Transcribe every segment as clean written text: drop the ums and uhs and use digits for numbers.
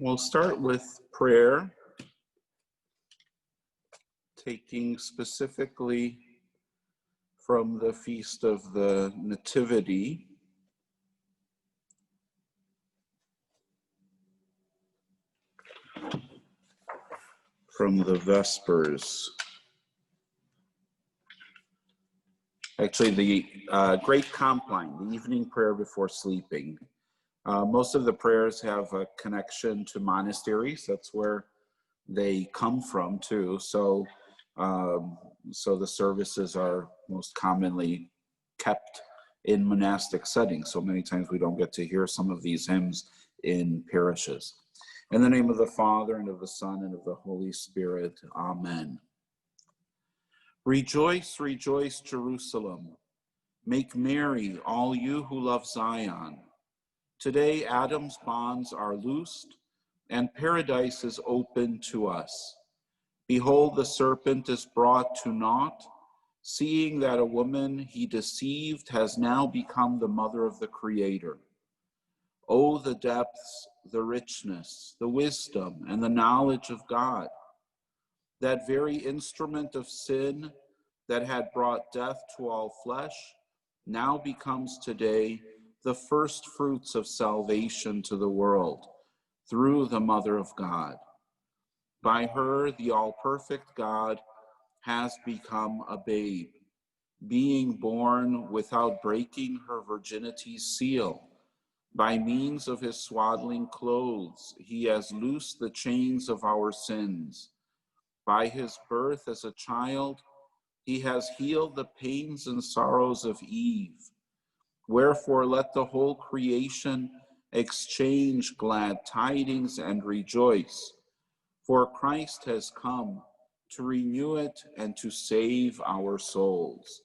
We'll start with prayer, taking specifically from the Feast of the Nativity. From the Vespers. Actually, the Great Compline, the evening prayer before sleeping. Most of the prayers have a connection to monasteries. That's where they come from too. So the services are most commonly kept in monastic settings. So many times we don't get to hear some of these hymns in parishes. In the name of the Father, and of the Son, and of the Holy Spirit. Amen. Rejoice, rejoice, Jerusalem. Make merry, all you who love Zion. Today Adam's bonds are loosed, and paradise is open to us. Behold, the serpent is brought to naught, seeing that a woman he deceived has now become the mother of the Creator. Oh, the depths, the richness, the wisdom, and the knowledge of God. That very instrument of sin that had brought death to all flesh now becomes today the first fruits of salvation to the world through the Mother of God. By her, the all-perfect God has become a babe, being born without breaking her virginity's seal. By means of his swaddling clothes, he has loosed the chains of our sins. By his birth as a child, he has healed the pains and sorrows of Eve. Wherefore, let the whole creation exchange glad tidings and rejoice. For Christ has come to renew it and to save our souls.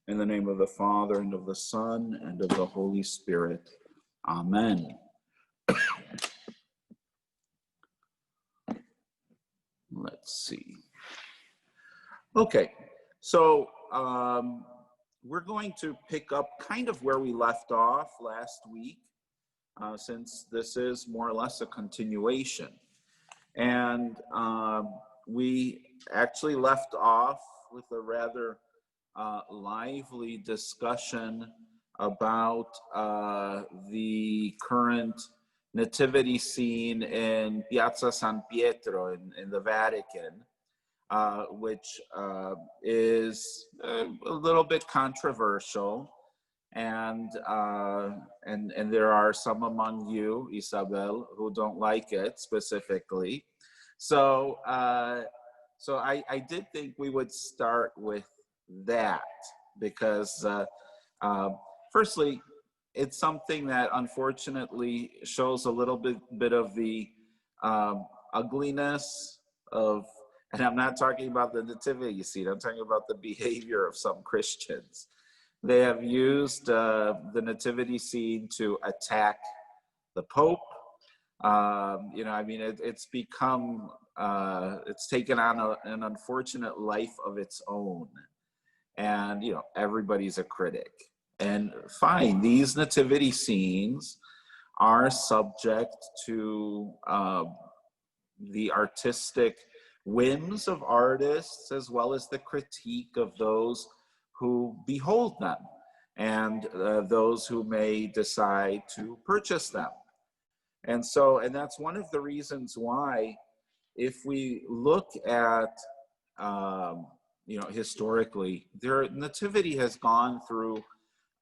In the name of the Father, and of the Son, and of the Holy Spirit. Amen. Let's see. Okay, so we're going to pick up kind of where we left off last week, since this is more or less a continuation. And we actually left off with a rather lively discussion about the current nativity scene in Piazza San Pietro in the Vatican, which is a little bit controversial, and there are some among you, Isabel, who don't like it specifically. So I did think we would start with that because firstly, it's something that unfortunately shows a little bit of the ugliness of, and I'm not talking about the nativity scene, I'm talking about the behavior of some Christians. They have used the nativity scene to attack the Pope. It's become, it's taken on an unfortunate life of its own. And, everybody's a critic. And fine, these nativity scenes are subject to the artistic whims of artists, as well as the critique of those who behold them, and those who may decide to purchase them. And that's one of the reasons why, if we look at, historically, their nativity has gone through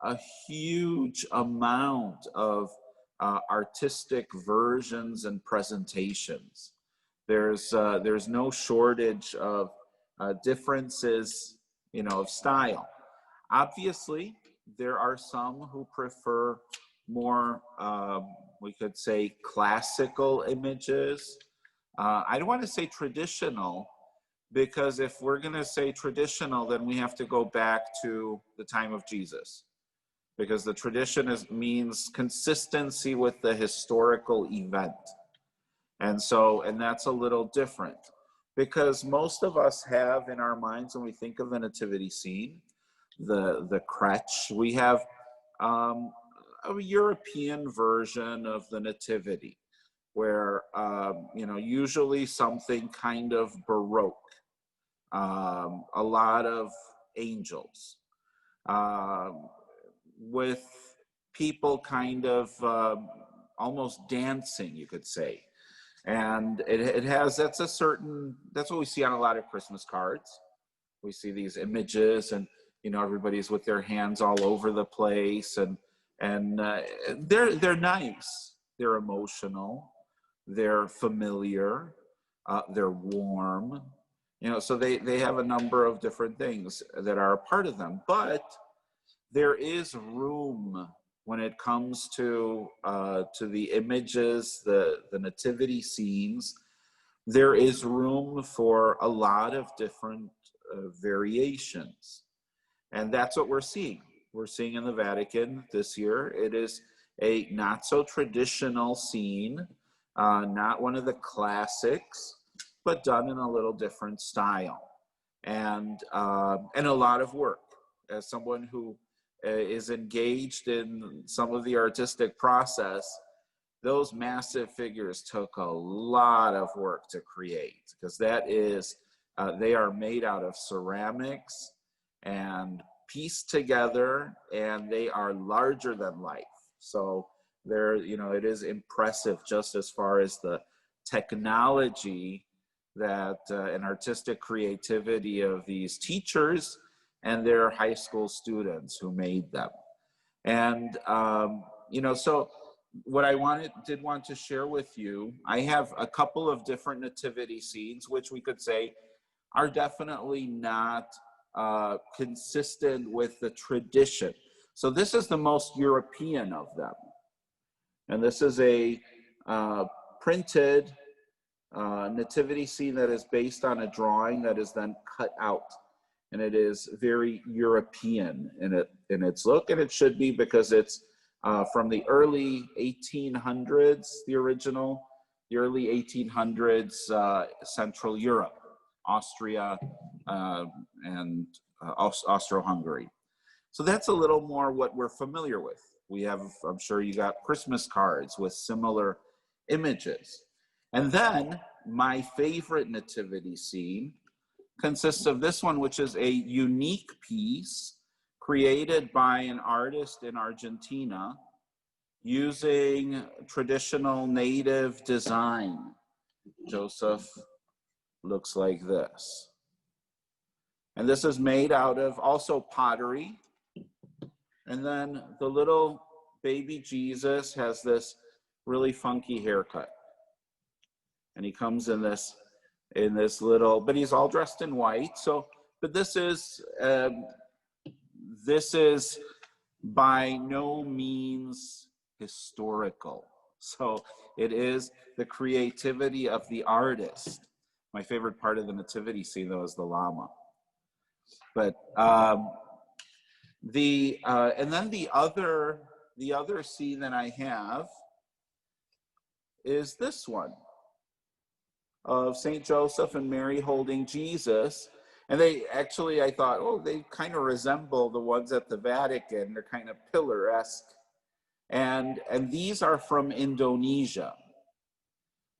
a huge amount of artistic versions and presentations. There's no shortage of differences, of style. Obviously, there are some who prefer more, we could say, classical images. I don't want to say traditional, because if we're going to say traditional, then we have to go back to the time of Jesus, because the tradition means consistency with the historical event. And that's a little different, because most of us have in our minds, when we think of the nativity scene, the crèche, we have a European version of the nativity. where, usually something kind of Baroque, a lot of angels, with people kind of almost dancing, you could say. And that's what we see on a lot of Christmas cards. We see these images, and everybody's with their hands all over the place, and they're nice, they're emotional, they're familiar, they're warm, so they have a number of different things that are a part of them. But there is room when it comes to the images, the nativity scenes. There is room for a lot of different variations, and that's what we're seeing. We're seeing in the Vatican this year. It is a not so traditional scene, not one of the classics, but done in a little different style, and a lot of work. As someone who is engaged in some of the artistic process, those massive figures took a lot of work to create, because they are made out of ceramics and pieced together, and they are larger than life. So it is impressive just as far as the technology that and artistic creativity of these teachers and their high school students who made them. And so what I did want to share with you, I have a couple of different nativity scenes, which we could say are definitely not consistent with the tradition. So this is the most European of them. And this is a printed nativity scene that is based on a drawing that is then cut out. And it is very European in its look, and it should be, because it's from the early 1800s, the early 1800s, Central Europe, Austria, and Austro-Hungary. So that's a little more what we're familiar with. We have, I'm sure you got Christmas cards with similar images. And then my favorite nativity scene consists of this one, which is a unique piece created by an artist in Argentina using traditional native design. Joseph looks like this. And this is made out of also pottery. And then the little baby Jesus has this really funky haircut. And he comes in this little, but he's all dressed in white. So, but this is by no means historical. So it is the creativity of the artist. My favorite part of the nativity scene, though, is the llama. But and then the other scene that I have is this one of St. Joseph and Mary holding Jesus. And they actually, I thought, oh, they kind of resemble the ones at the Vatican. They're kind of pillar-esque. And these are from Indonesia.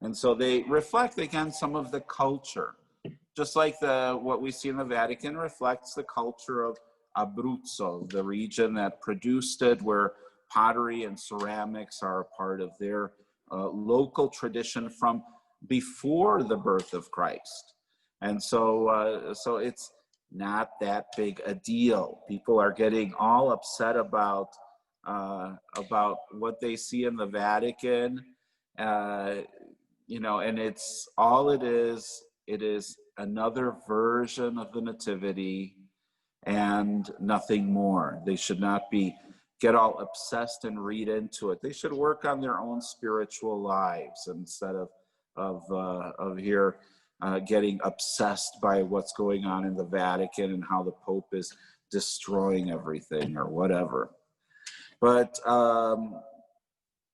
And so they reflect, again, some of the culture. Just like what we see in the Vatican reflects the culture of Abruzzo, the region that produced it, where pottery and ceramics are a part of their local tradition from before the birth of Christ. And so it's not that big a deal. People are getting all upset about what they see in the Vatican, and it is another version of the Nativity and nothing more. They should not get all obsessed and read into it. They should work on their own spiritual lives instead of here getting obsessed by what's going on in the Vatican and how the Pope is destroying everything or whatever. But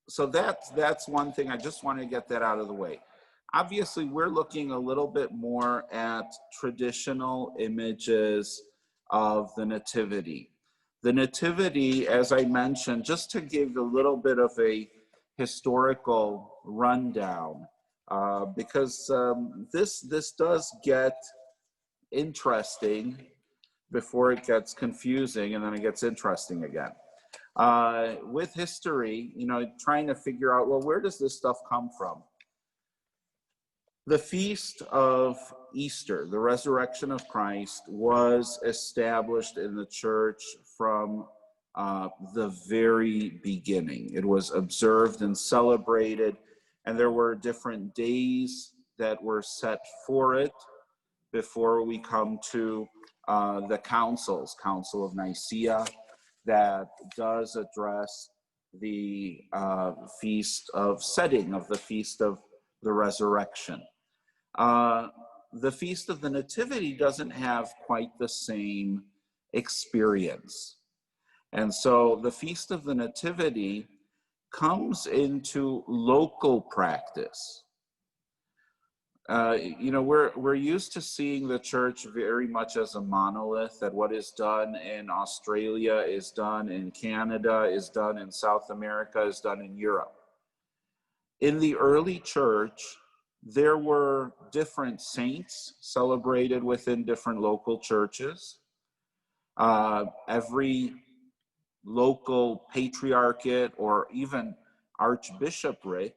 so that's one thing. I just want to get that out of the way. Obviously, we're looking a little bit more at traditional images of the Nativity. The Nativity, as I mentioned, just to give a little bit of a historical rundown, because this does get interesting before it gets confusing, and then it gets interesting again. With history, trying to figure out, well, where does this stuff come from? The feast of Easter, the resurrection of Christ, was established in the church from the very beginning. It was observed and celebrated, and there were different days that were set for it before we come to the councils, Council of Nicaea, that does address the feast of setting of the feast of the resurrection. The Feast of the Nativity doesn't have quite the same experience. And so the Feast of the Nativity comes into local practice. We're used to seeing the church very much as a monolith, that what is done in Australia is done in Canada, is done in South America, is done in Europe. In the early church, there were different saints celebrated within different local churches. Every local patriarchate or even archbishopric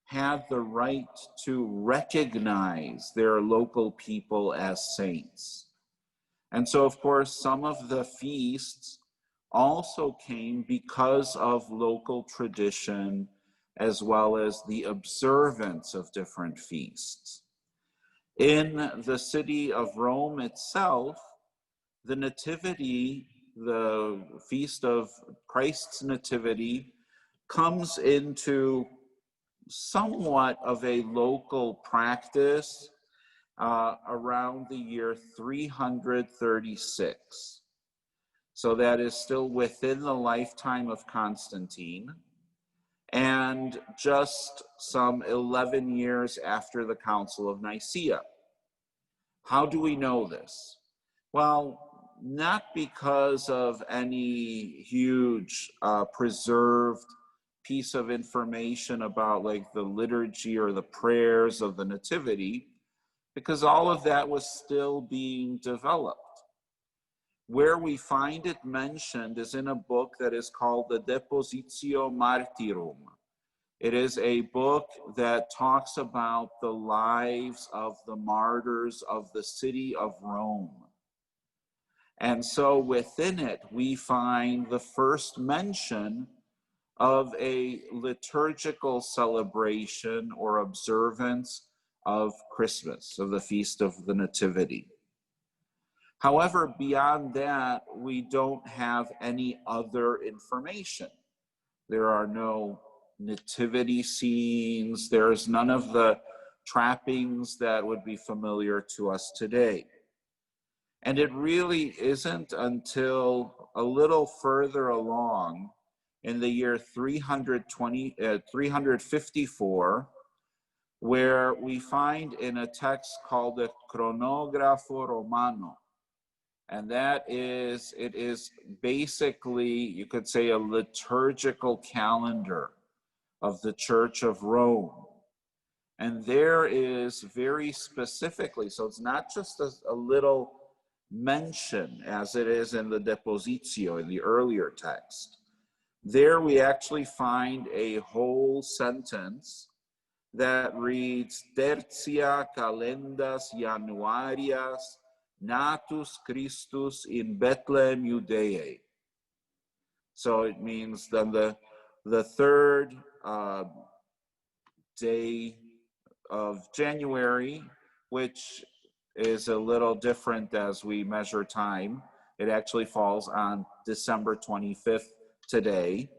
had the right to recognize their local people as saints. And so, of course, some of the feasts also came because of local tradition, as well as the observance of different feasts. In the city of Rome itself, the Nativity, the feast of Christ's Nativity, comes into somewhat of a local practice around the year 336. So that is still within the lifetime of Constantine, and just some 11 years after the Council of Nicaea. How do we know this? Well, not because of any huge preserved piece of information about like the liturgy or the prayers of the Nativity, because all of that was still being developed. Where we find it mentioned is in a book that is called the Depositio Martyrum. It is a book that talks about the lives of the martyrs of the city of Rome. And so within it, we find the first mention of a liturgical celebration or observance of Christmas, of the Feast of the Nativity. However, beyond that, we don't have any other information. There are no nativity scenes. There's none of the trappings that would be familiar to us today. And it really isn't until a little further along in the year 354, where we find in a text called the Chronographo Romano. And it is basically, you could say, a liturgical calendar of the Church of Rome. And there is very specifically, so it's not just a little mention as it is in the Depositio, in the earlier text. There we actually find a whole sentence that reads, Tertia calendas Januarias natus Christus in Bethlehem Judaeae. So it means then the third day of January, which is a little different as we measure time. It actually falls on December 25th today.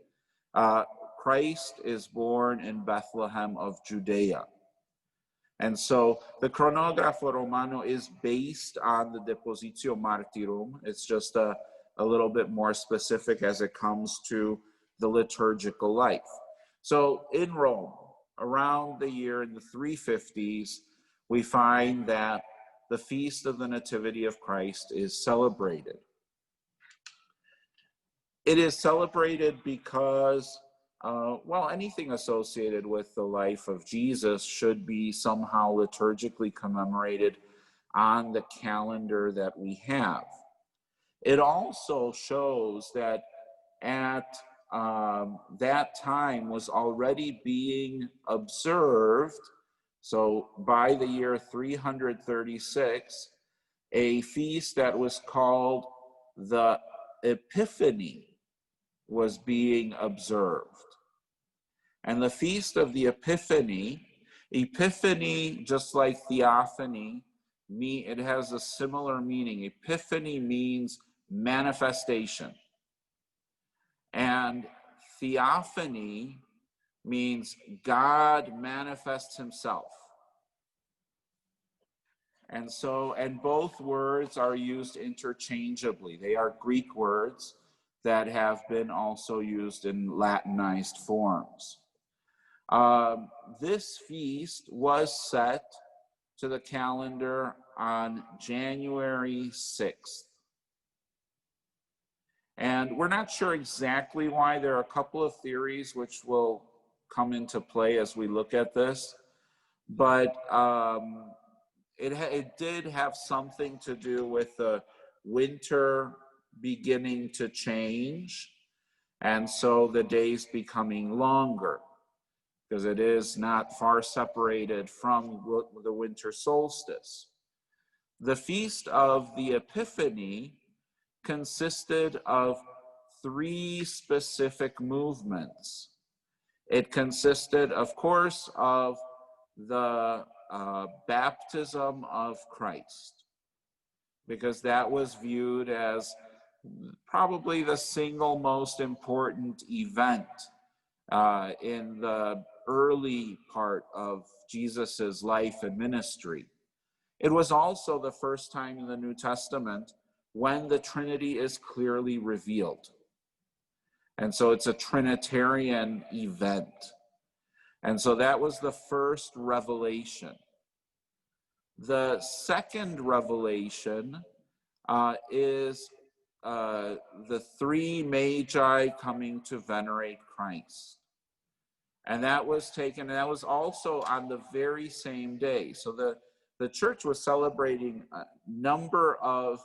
Christ is born in Bethlehem of Judea. And so the Chronographo Romano is based on the Depositio Martyrum. It's just a little bit more specific as it comes to the liturgical life. So in Rome, around the year in the 350s, we find that the Feast of the Nativity of Christ is celebrated. It is celebrated because well, anything associated with the life of Jesus should be somehow liturgically commemorated on the calendar that we have. It also shows that at that time was already being observed. So by the year 336, a feast that was called the Epiphany was being observed. And the Feast of the Epiphany, just like Theophany, it has a similar meaning. Epiphany means manifestation. And Theophany means God manifests himself. And both words are used interchangeably. They are Greek words that have been also used in Latinized forms. This feast was set to the calendar on January 6th. And we're not sure exactly why. There are a couple of theories which will come into play as we look at this. But it did have something to do with the winter beginning to change, and so the days becoming longer, because it is not far separated from the winter solstice. The Feast of the Epiphany consisted of 3 specific movements. It consisted, of course, of the baptism of Christ, because that was viewed as probably the single most important event in the early part of Jesus's life and ministry. It was also the first time in the New Testament when the Trinity is clearly revealed. And so it's a Trinitarian event. And so that was the first revelation. The second revelation is the 3 magi coming to venerate Christ. And that was also on the very same day. So the church was celebrating a number of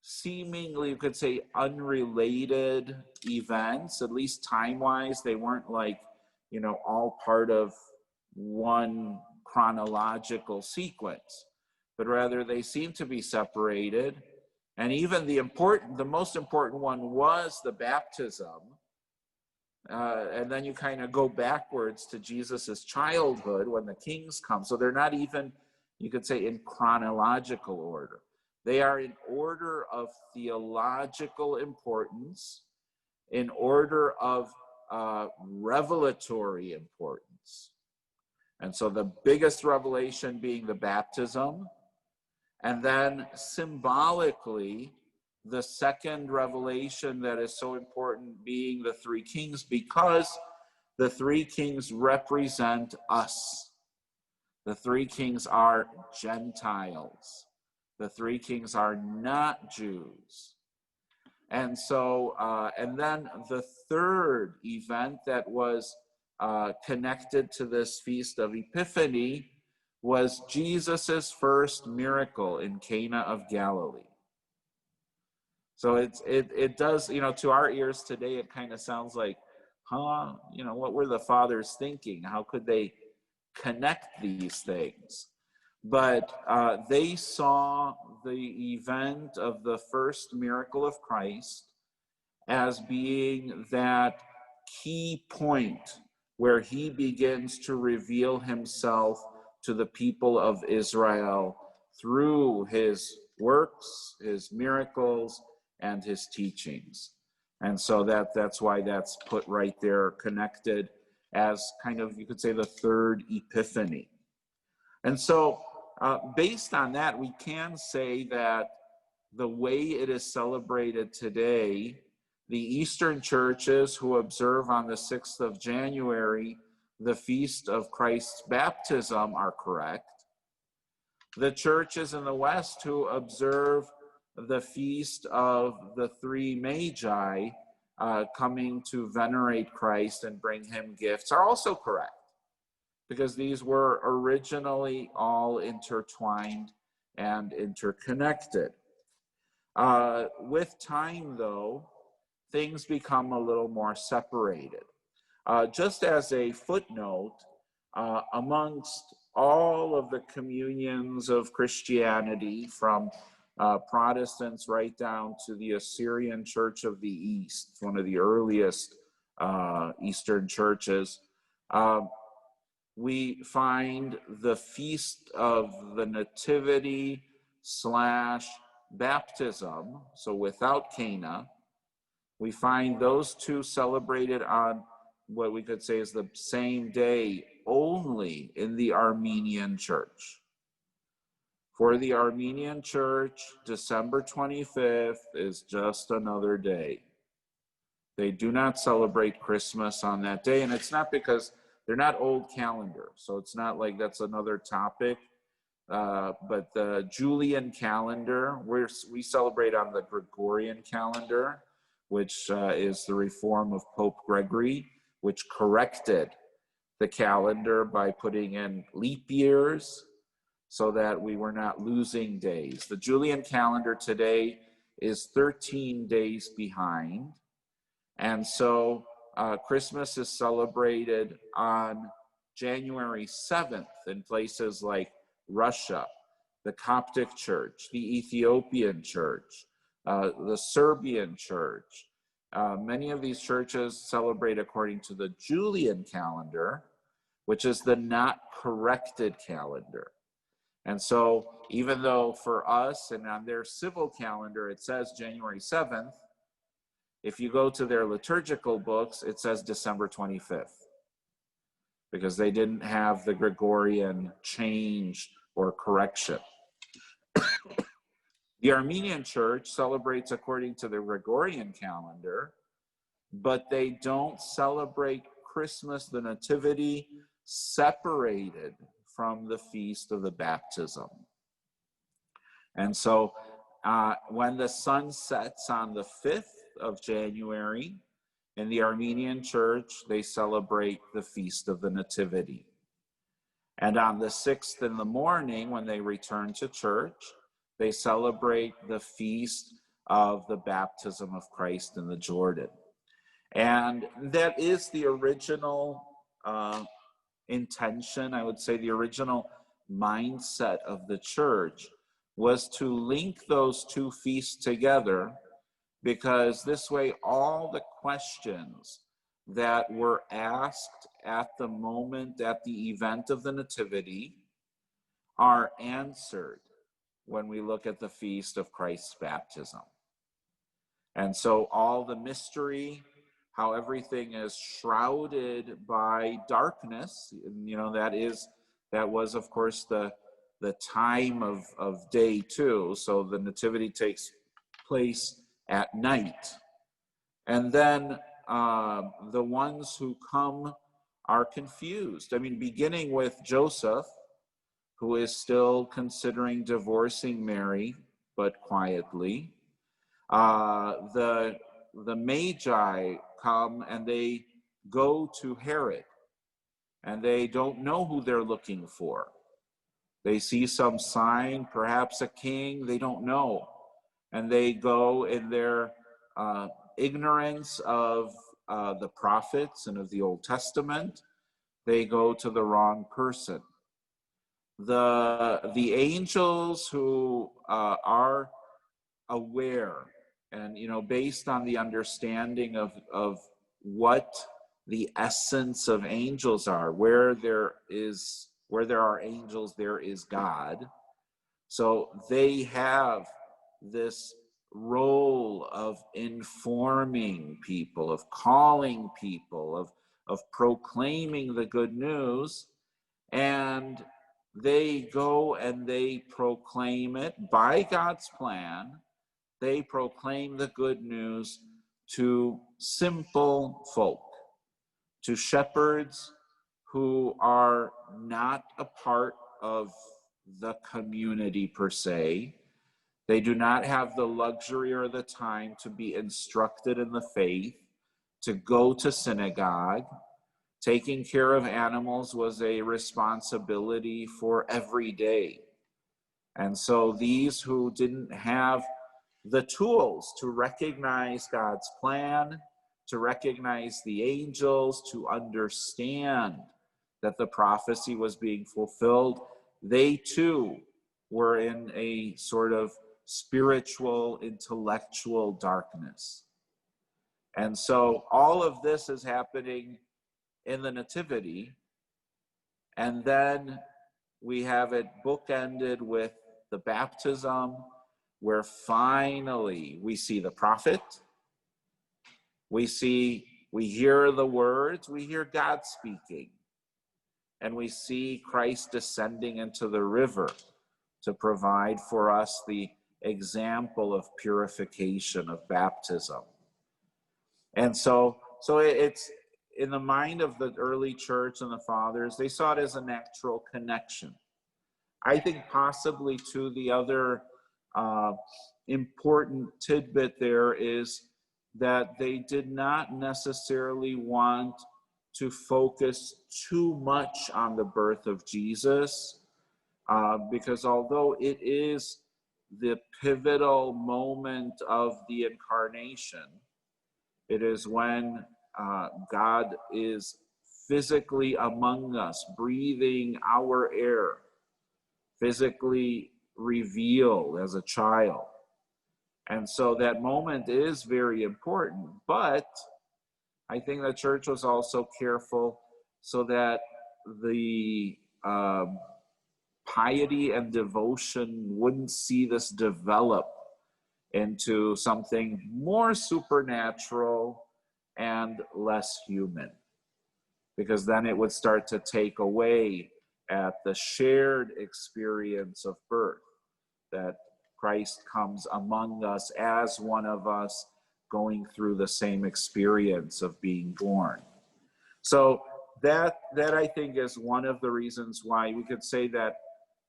seemingly, you could say, unrelated events, at least time-wise. They weren't like, all part of one chronological sequence, but rather they seem to be separated. And even the most important one was the baptism. And then you kind of go backwards to Jesus's childhood when the kings come. So they're not even, you could say, in chronological order. They are in order of theological importance, in order of revelatory importance. And so the biggest revelation being the baptism, and then symbolically, the second revelation that is so important being the 3 kings, because the 3 kings represent us. The 3 kings are Gentiles. The 3 kings are not Jews. And so, and then the third event that was connected to this Feast of Epiphany was Jesus's first miracle in Cana of Galilee. So it does, to our ears today, it kind of sounds like, what were the fathers thinking? How could they connect these things? But they saw the event of the first miracle of Christ as being that key point where he begins to reveal himself to the people of Israel through his works, his miracles, and his teachings. And so that's why that's put right there, connected as kind of, you could say, the third Epiphany. And so based on that, we can say that the way it is celebrated today, the Eastern churches who observe on the 6th of January the feast of Christ's baptism are correct. The churches in the West who observe the feast of the 3 magi coming to venerate Christ and bring him gifts are also correct, because these were originally all intertwined and interconnected. With time, though, things become a little more separated. Just as a footnote, amongst all of the communions of Christianity, from Protestants right down to the Assyrian Church of the East, one of the earliest Eastern churches, we find the feast of the Nativity / baptism, so without Cana, we find those two celebrated on what we could say is the same day only in the Armenian Church. For the Armenian Church, December 25th is just another day. They do not celebrate Christmas on that day, and it's not because they're not old calendar, so it's not like that's another topic. But the Julian calendar, we celebrate on the Gregorian calendar, which is the reform of Pope Gregory, which corrected the calendar by putting in leap years so that we were not losing days. The Julian calendar today is 13 days behind. And so Christmas is celebrated on January 7th in places like Russia, the Coptic Church, the Ethiopian Church, the Serbian Church. Many of these churches celebrate according to the Julian calendar, which is the not corrected calendar. And so even though for us and on their civil calendar, it says January 7th, if you go to their liturgical books, it says December 25th, because they didn't have the Gregorian change or correction. The Armenian Church celebrates according to the Gregorian calendar, but they don't celebrate Christmas, the Nativity, separated from the feast of the baptism. And so when the sun sets on the 5th of January, in the Armenian Church, they celebrate the feast of the Nativity. And on the 6th in the morning, when they return to church, they celebrate the feast of the baptism of Christ in the Jordan. And that is the original intention, I would say the original mindset of the church was to link those two feasts together, because this way all the questions that were asked at the moment, at the event of the Nativity, are answered when we look at the feast of Christ's baptism. And so all the mystery, how everything is shrouded by darkness, that was of course the time of day too. So the Nativity takes place at night. And then the ones who come are confused. I mean, beginning with Joseph, who is still considering divorcing Mary, but quietly. The Magi come and they go to Herod, and they don't know who they're looking for. They see some sign, perhaps a king, they don't know. And they go in their ignorance of the prophets and of the Old Testament. They go to the wrong person. The angels who are aware and, based on the understanding of what the essence of angels are, where there are angels, there is God. So they have this role of informing people, of calling people, of proclaiming the good news, and they go and they proclaim it by God's plan. They proclaim the good news to simple folk, to shepherds who are not a part of the community per se. They do not have the luxury or the time to be instructed in the faith. to go to synagogue. Taking care of animals was a responsibility for every day. And so these who didn't have the tools to recognize God's plan, to recognize the angels, to understand that the prophecy was being fulfilled, they too were in a sort of spiritual, intellectual darkness. And so all of this is happening in the Nativity, and then we have it bookended with the baptism, where finally we see the prophet, we hear the words, we hear God speaking, and we see Christ descending into the river to provide for us the example of purification of baptism. And so it's in the mind of the early church and the fathers, they saw it as a natural connection. I think possibly too, the other important tidbit there is that they did not necessarily want to focus too much on the birth of Jesus, because although it is the pivotal moment of the incarnation, it is when God is physically among us, breathing our air, physically revealed as a child. And so that moment is very important. But I think the church was also careful so that the piety and devotion wouldn't see this develop into something more supernatural and less human, because then it would start to take away at the shared experience of birth, that Christ comes among us as one of us, going through the same experience of being born. So that I think is one of the reasons why we could say that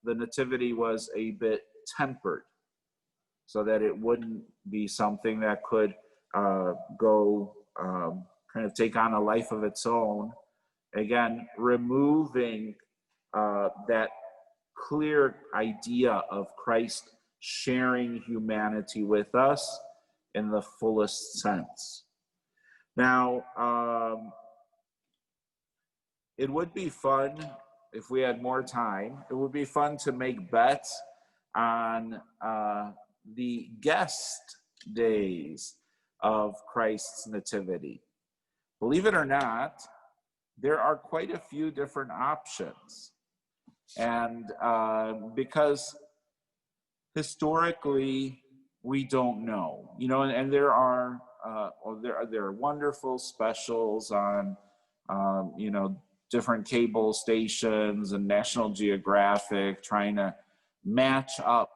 the Nativity was a bit tempered, so that it wouldn't be something that could go kind of take on a life of its own. Again, removing that clear idea of Christ sharing humanity with us in the fullest sense. Now, it would be fun if we had more time. It would be fun to make bets on the guest days of Christ's nativity. Believe it or not, there are quite a few different options. And because historically, we don't know, and there are wonderful specials on, different cable stations and National Geographic trying to match up,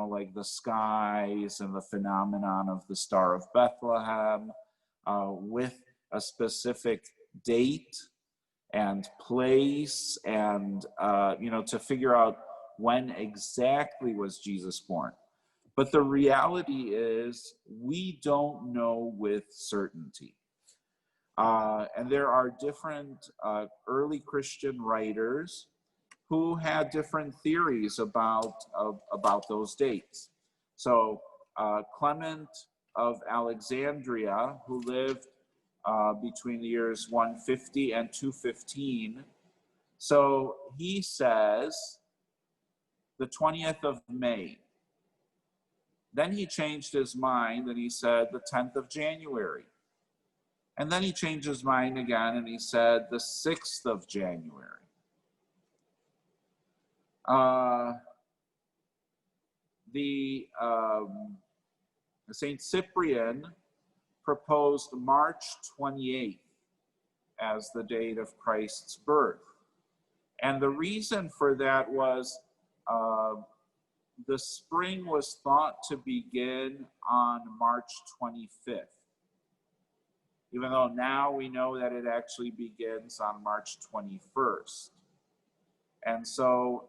like the skies and the phenomenon of the Star of Bethlehem with a specific date and place, and to figure out when exactly was Jesus born. But the reality is we don't know with certainty. And there are different early Christian writers who had different theories about those dates. So Clement of Alexandria, who lived between the years 150 and 215, so he says the 20th of May. Then he changed his mind and he said the 10th of January. And then he changed his mind again and he said the 6th of January. Saint Cyprian proposed March 28th as the date of Christ's birth. And the reason for that was the spring was thought to begin on March 25th, even though now we know that it actually begins on March 21st. And so,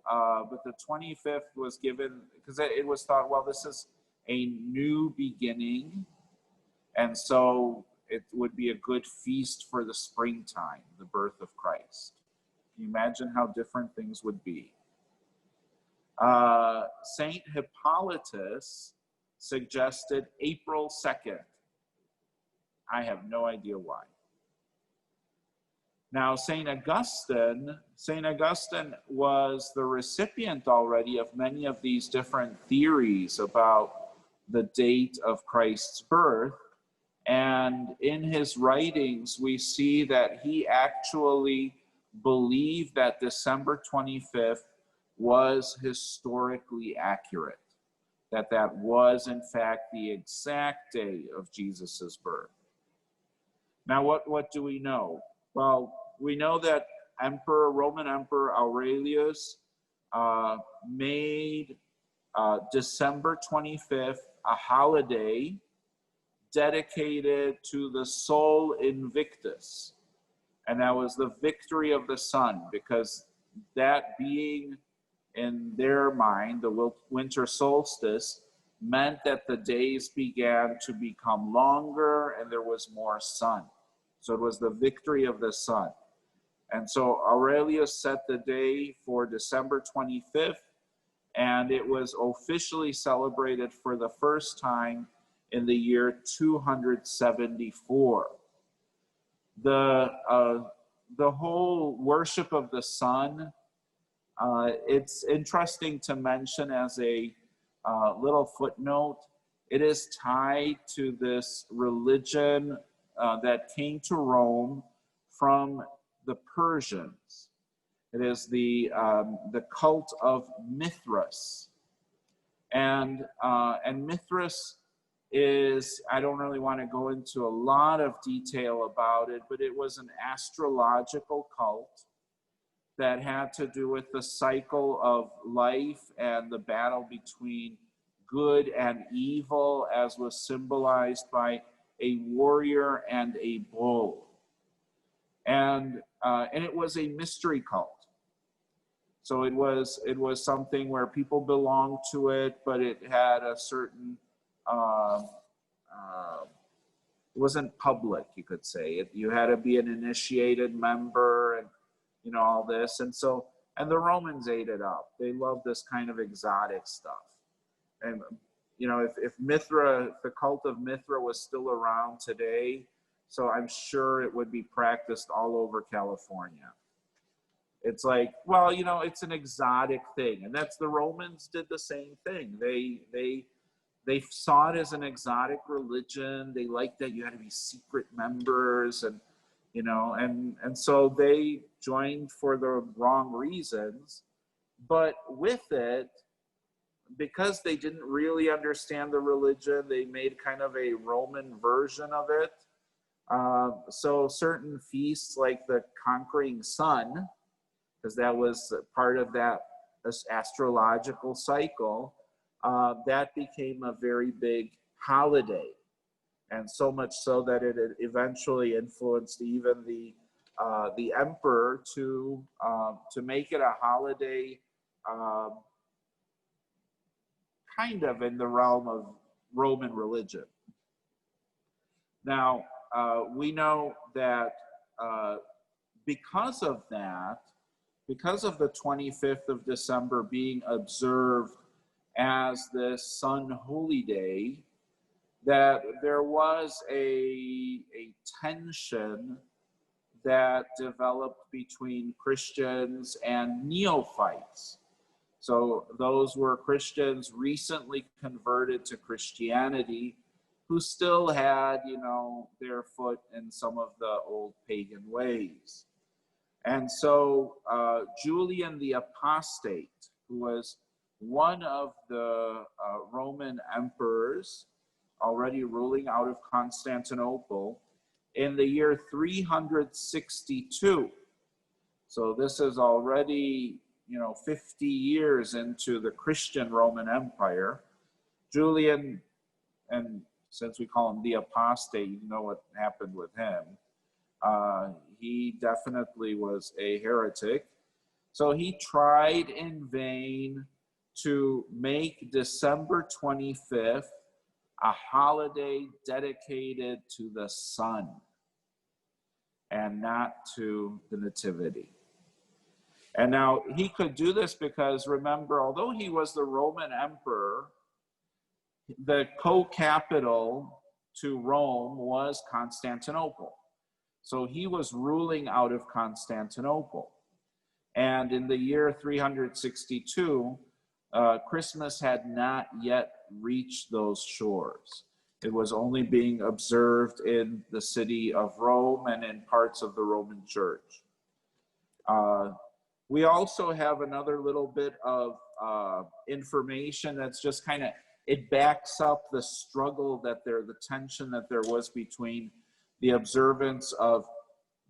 but the 25th was given because it was thought, well, this is a new beginning. And so it would be a good feast for the springtime, the birth of Christ. Can you imagine how different things would be? Saint Hippolytus suggested April 2nd. I have no idea why. Now, Saint Augustine was the recipient already of many of these different theories about the date of Christ's birth. And in his writings, we see that he actually believed that December 25th was historically accurate, that was, in fact, the exact day of Jesus's birth. Now, what do we know? Well, we know that Roman Emperor Aurelius made December 25th a holiday dedicated to the Sol Invictus. And that was the victory of the sun, because that being, in their mind, the winter solstice, meant that the days began to become longer and there was more sun. So it was the victory of the sun. And so Aurelius set the day for December 25th, and it was officially celebrated for the first time in the year 274. The whole worship of the sun, it's interesting to mention as a little footnote, it is tied to this religion that came to Rome from the Persians. It is the cult of Mithras, and Mithras is, I don't really want to go into a lot of detail about it, but it was an astrological cult that had to do with the cycle of life and the battle between good and evil, as was symbolized by a warrior and a bull. And it was a mystery cult. So it was something where people belonged to it, but it had a certain, it wasn't public, you could say. You had to be an initiated member and, you know, all this. And the Romans ate it up. They loved this kind of exotic stuff. And, you know, if Mithra, the cult of Mithra was still around today, so I'm sure it would be practiced all over California. It's like, well, you know, it's an exotic thing. And that's, the Romans did the same thing. They saw it as an exotic religion. They liked that you had to be secret members, and, you know, and so they joined for the wrong reasons. But with it, because they didn't really understand the religion, they made kind of a Roman version of it. So certain feasts like the conquering sun, because that was part of that astrological cycle, that became a very big holiday. And so much so that it eventually influenced even the emperor to make it a holiday, kind of in the realm of Roman religion. Now, we know that because of that, because of the 25th of December being observed as this sun holy day, that there was a tension that developed between Christians and neophytes. So those were Christians recently converted to Christianity who still had, you know, their foot in some of the old pagan ways. And so Julian the Apostate, who was one of the Roman emperors already ruling out of Constantinople, in the year 362, so this is already, you know, 50 years into the Christian Roman Empire, Julian, and since we call him the Apostate, you know what happened with him. He definitely was a heretic. So he tried in vain to make December 25th a holiday dedicated to the sun and not to the Nativity. And now he could do this because, remember, although he was the Roman emperor, the co-capital to Rome was Constantinople. So he was ruling out of Constantinople. And in the year 362, Christmas had not yet reached those shores. It was only being observed in the city of Rome and in parts of the Roman Church. We also have another little bit of information that's just kind of, it backs up the struggle the tension that there was between the observance of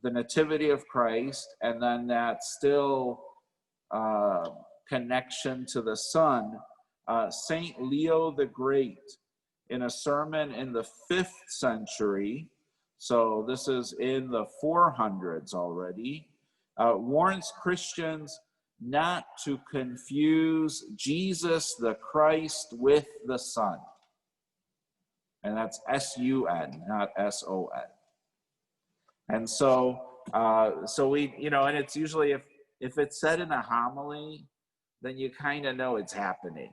the Nativity of Christ and then that still connection to the Son. Saint Leo the Great, in a sermon in the 5th century, so this is in the 400s already, warns Christians not to confuse Jesus the Christ with the Son. And that's S-U-N, not S-O-N. And so we, and it's usually, if it's said in a homily, then you kind of know it's happening.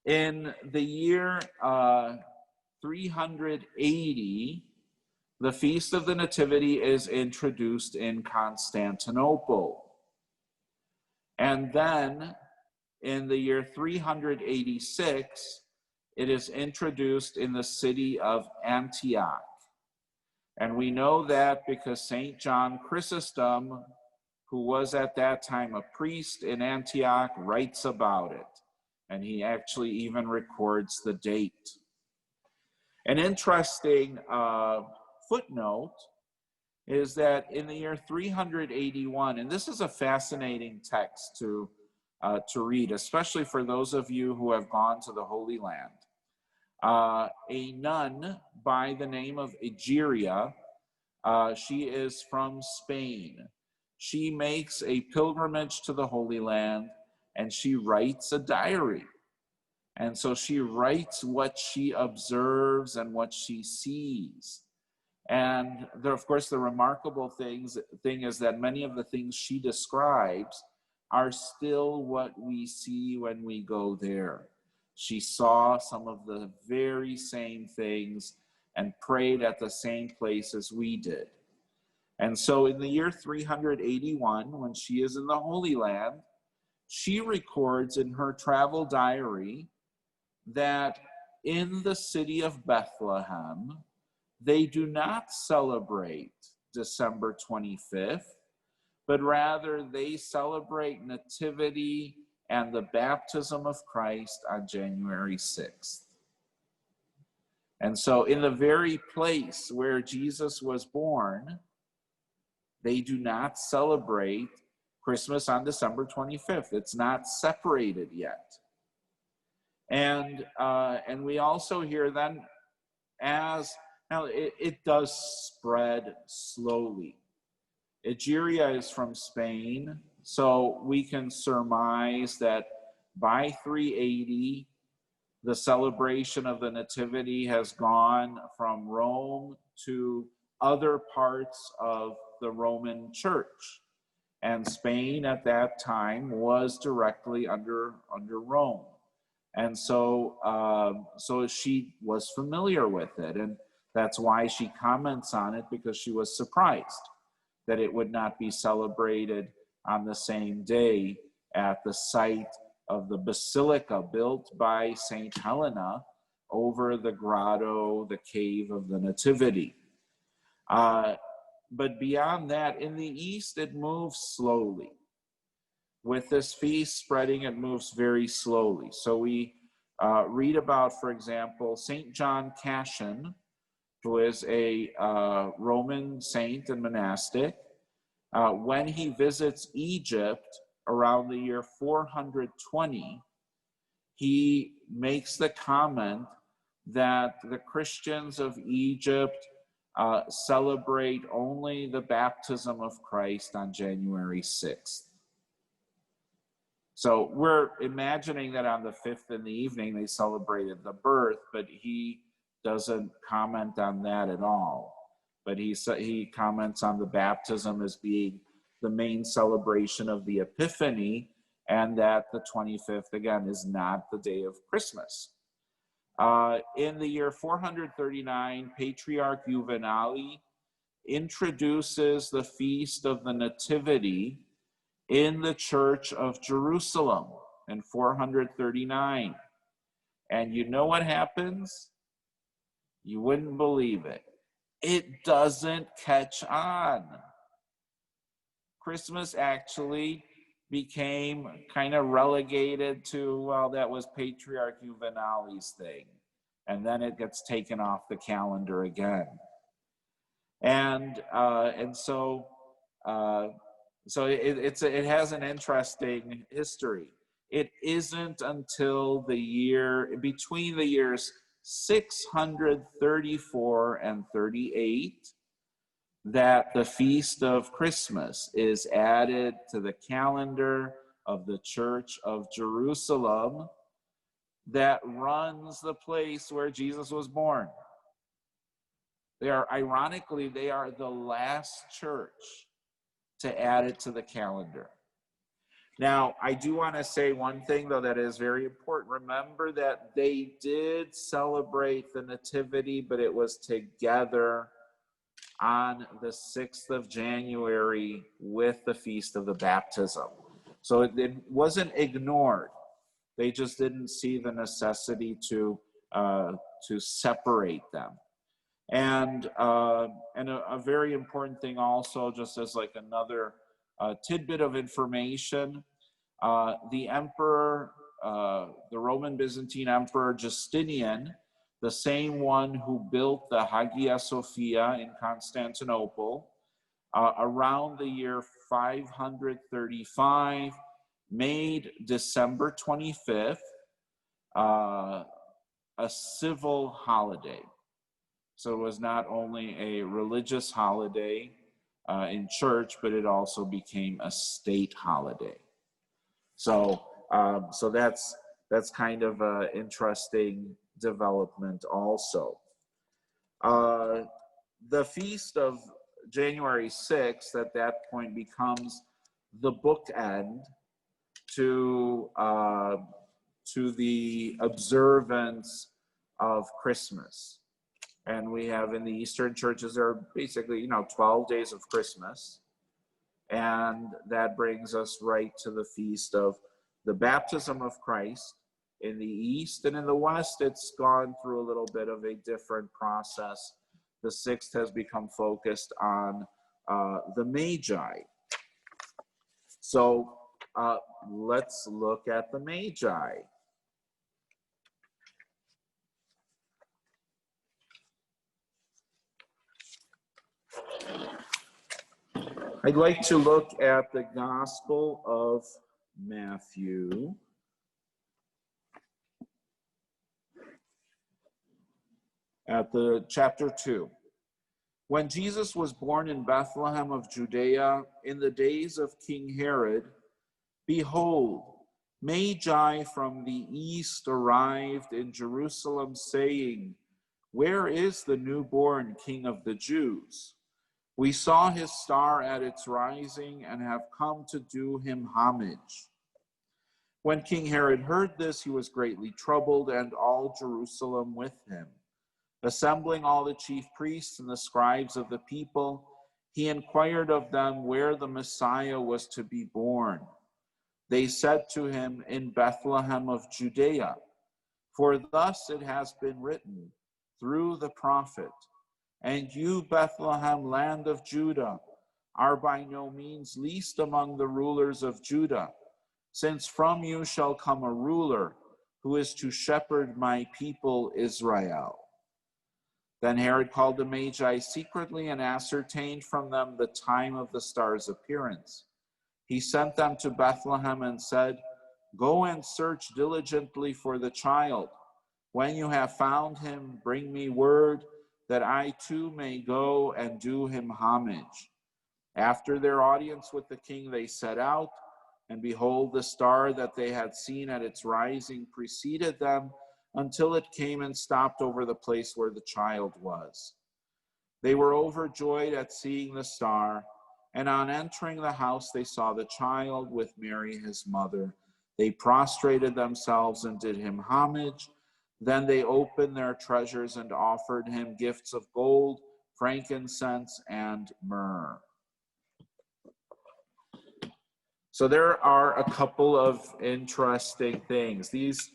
In the year 380, the Feast of the Nativity is introduced in Constantinople. And then in the year 386, it is introduced in the city of Antioch. And we know that because St. John Chrysostom, who was at that time a priest in Antioch, writes about it. And he actually even records the date. An interesting footnote is that in the year 381, and this is a fascinating text to read, especially for those of you who have gone to the Holy Land. A nun by the name of Egeria, she is from Spain. She makes a pilgrimage to the Holy Land and she writes a diary. And so she writes what she observes and what she sees. And there, of course, the remarkable thing is that many of the things she describes are still what we see when we go there. She saw some of the very same things and prayed at the same place as we did. And so in the year 381, when she is in the Holy Land, she records in her travel diary that in the city of Bethlehem, they do not celebrate December 25th, but rather they celebrate Nativity and the baptism of Christ on January 6th. And so in the very place where Jesus was born, they do not celebrate Christmas on December 25th. It's not separated yet. And we also hear then, it does spread slowly. Egeria is from Spain, so we can surmise that by 380, the celebration of the Nativity has gone from Rome to other parts of the Roman Church. And Spain at that time was directly under Rome. And so she was familiar with it. And that's why she comments on it, because she was surprised that it would not be celebrated on the same day at the site of the basilica built by St. Helena over the grotto, the cave of the Nativity. But beyond that, in the East, it moves slowly. With this feast spreading, it moves very slowly. So we read about, for example, St. John Cassian, who is a Roman saint and monastic. When he visits Egypt around the year 420, he makes the comment that the Christians of Egypt celebrate only the baptism of Christ on January 6th. So we're imagining that on the 5th in the evening they celebrated the birth, but he doesn't comment on that at all. But he comments on the baptism as being the main celebration of the Epiphany, and that the 25th, again, is not the day of Christmas. In the year 439, Patriarch Juvenali introduces the feast of the Nativity in the Church of Jerusalem in 439. And you know what happens? You wouldn't believe it. It doesn't catch on. Christmas actually became kind of relegated to, well, that was Patriarch Juvenali's thing. And then it gets taken off the calendar again. And so it has an interesting history. It isn't until between the years 634 and 38 that the Feast of Christmas is added to the calendar of the Church of Jerusalem that runs the place where Jesus was born. Ironically, they are the last church to add it to the calendar. Now, I do want to say one thing, though, that is very important. Remember that they did celebrate the Nativity, but it was together on the 6th of January with the Feast of the Baptism. So it wasn't ignored. They just didn't see the necessity to separate them. And a very important thing also, just as like another tidbit of information, the emperor, the Roman Byzantine Emperor Justinian, the same one who built the Hagia Sophia in Constantinople, around the year 535, made December 25th a civil holiday. So it was not only a religious holiday in church, but it also became a state holiday. So that's kind of an interesting development also. The feast of January 6th at that point becomes the bookend to the observance of Christmas. And we have in the Eastern churches, there are basically, 12 days of Christmas. And that brings us right to the feast of the baptism of Christ. In the East and in the West, it's gone through a little bit of a different process. The 6th has become focused on the Magi. So let's look at the Magi. I'd like to look at the Gospel of Matthew. At the chapter 2. When Jesus was born in Bethlehem of Judea in the days of King Herod, behold, Magi from the east arrived in Jerusalem, saying, "Where is the newborn King of the Jews? We saw his star at its rising and have come to do him homage." When King Herod heard this, he was greatly troubled, and all Jerusalem with him. Assembling all the chief priests and the scribes of the people, he inquired of them where the Messiah was to be born. They said to him, "In Bethlehem of Judea, for thus it has been written through the prophet, and you, Bethlehem, land of Judah, are by no means least among the rulers of Judah, since from you shall come a ruler who is to shepherd my people Israel." Then Herod called the Magi secretly and ascertained from them the time of the star's appearance. He sent them to Bethlehem and said, "Go and search diligently for the child. When you have found him, bring me word that I too may go and do him homage." After their audience with the king, they set out, And behold, the star that they had seen at its rising preceded them until it came and stopped over the place where the child was. They were overjoyed at seeing the star, and on entering the house they saw the child with Mary his mother. They prostrated themselves and did him homage. Then they opened their treasures and offered him gifts of gold, frankincense, and myrrh. So there are a couple of interesting things. These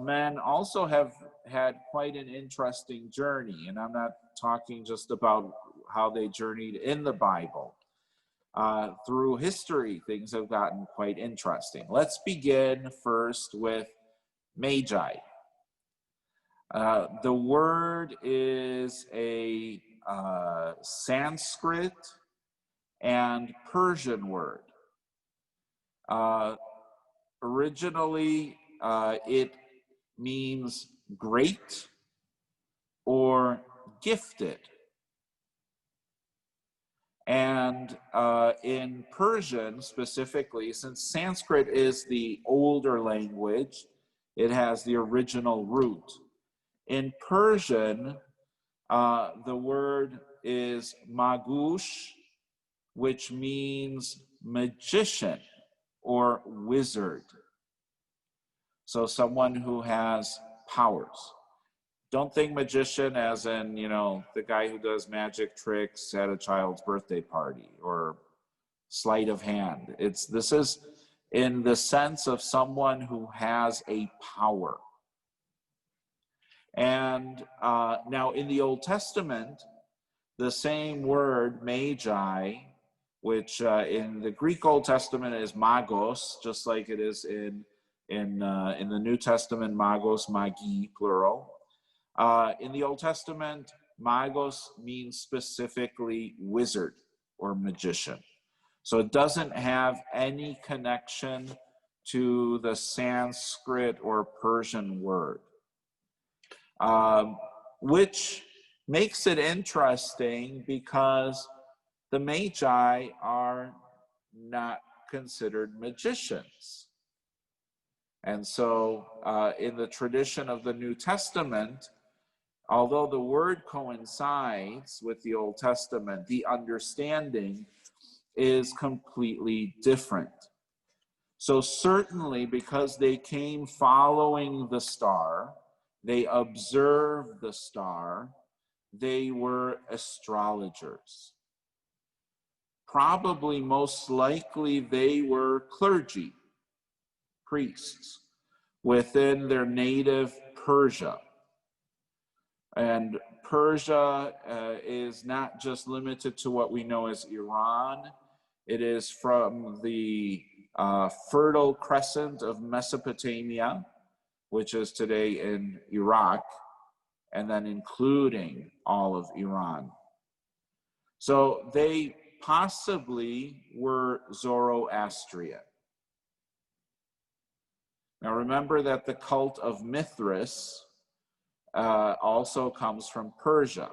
men also have had quite an interesting journey, and I'm not talking just about how they journeyed in the Bible. Through history, things have gotten quite interesting. Let's begin first with Magi. The word is a Sanskrit and Persian word. Originally, it means great or gifted. And in Persian specifically, since Sanskrit is the older language, it has the original root. In Persian, the word is magush, which means magician or wizard. So someone who has powers. Don't think magician as in, the guy who does magic tricks at a child's birthday party or sleight of hand. This is in the sense of someone who has a power. And now in the Old Testament, the same word, magi, which in the Greek Old Testament is magos, just like it is in the New Testament, magos, magi, plural. In the Old Testament, magos means specifically wizard or magician. So it doesn't have any connection to the Sanskrit or Persian word, which makes it interesting because the Magi are not considered magicians. And so in the tradition of the New Testament, although the word coincides with the Old Testament, the understanding is completely different. So certainly because they came following the star, they observed the star, they were astrologers. Probably most likely they were clergy, priests, within their native Persia. And Persia is not just limited to what we know as Iran. It is from the Fertile Crescent of Mesopotamia, which is today in Iraq, and then including all of Iran. So they possibly were Zoroastrian. Now remember that the cult of Mithras also comes from Persia.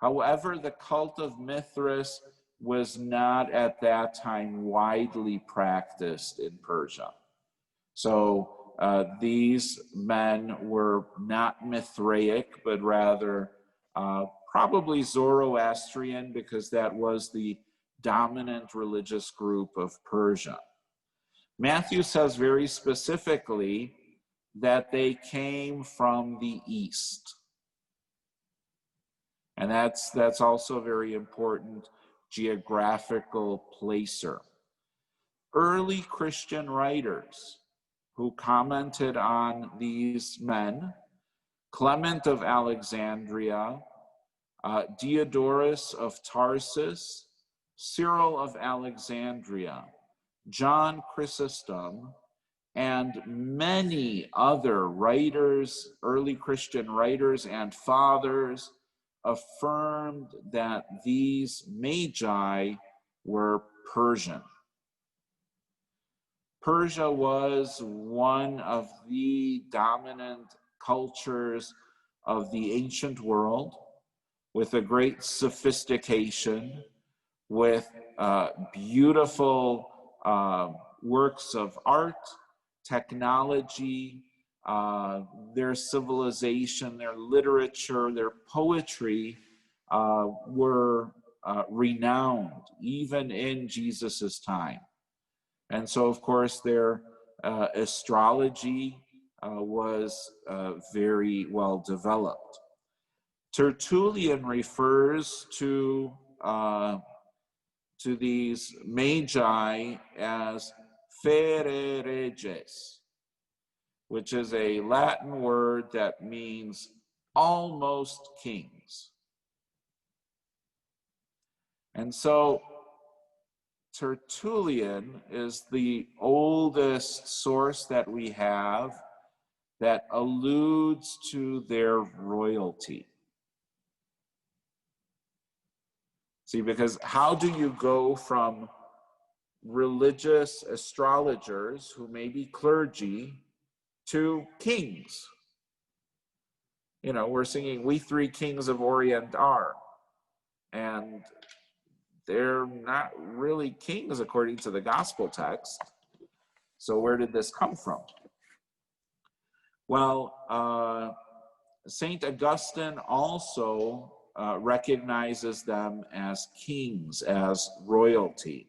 However, the cult of Mithras was not at that time widely practiced in Persia. So these men were not Mithraic, but rather probably Zoroastrian, because that was the dominant religious group of Persia. Matthew says very specifically that they came from the east. And that's also a very important geographical placer. Early Christian writers who commented on these men, Clement of Alexandria, Diodorus of Tarsus, Cyril of Alexandria, John Chrysostom, and many other writers, early Christian writers and fathers, affirmed that these magi were Persian. Persia was one of the dominant cultures of the ancient world, with a great sophistication, with beautiful works of art, technology, their civilization, their literature, their poetry were renowned even in Jesus's time. And so, of course, their astrology was very well developed. Tertullian refers to these magi as fere reges, which is a Latin word that means almost kings. And so Tertullian is the oldest source that we have that alludes to their royalty. See, because how do you go from religious astrologers who may be clergy to kings? You know, we're singing "We Three Kings of Orient Are," and they're not really kings according to the gospel text. So where did this come from? Well, St. Augustine also recognizes them as kings, as royalty.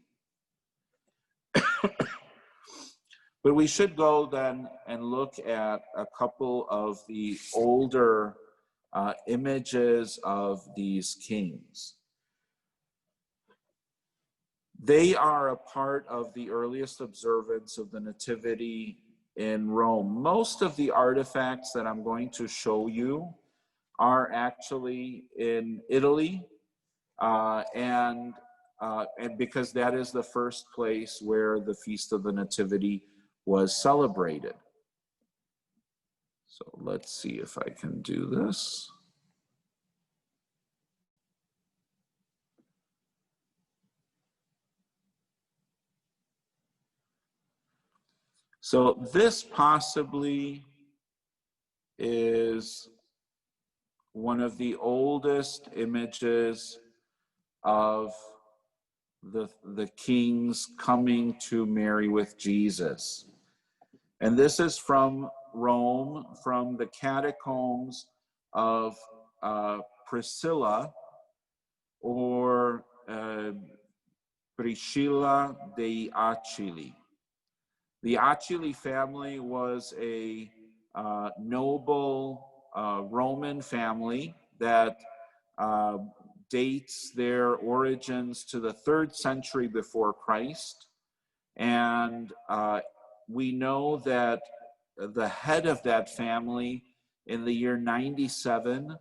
But we should go then and look at a couple of the older images of these kings. They are a part of the earliest observance of the Nativity in Rome. Most of the artifacts that I'm going to show you are actually in Italy, and because that is the first place where the Feast of the Nativity was celebrated. So let's see if I can do this. So this possibly is one of the oldest images of the kings coming to Mary with Jesus. And this is from Rome, from the catacombs of Priscilla, or Priscilla dei Acili. The Acili family was a noble Roman family that dates their origins to the 3rd century before Christ. And we know that the head of that family in the year 97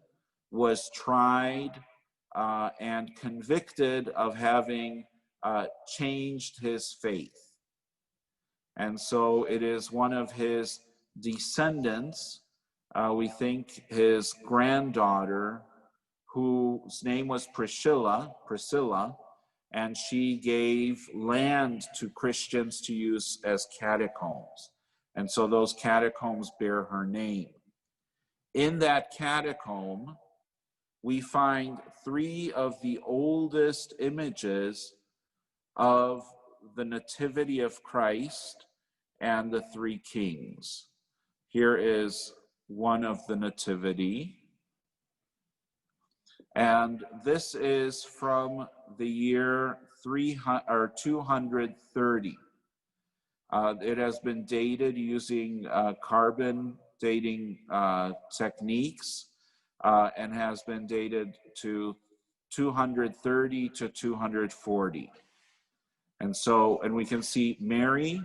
was tried and convicted of having changed his faith. And so it is one of his descendants, we think his granddaughter, whose name was Priscilla, and she gave land to Christians to use as catacombs. And so those catacombs bear her name. In that catacomb, we find 3 of the oldest images of the Nativity of Christ and the 3 kings. Here is one of the Nativity. And this is from the year 230. It has been dated using carbon dating techniques and has been dated to 230 to 240. And so, and we can see Mary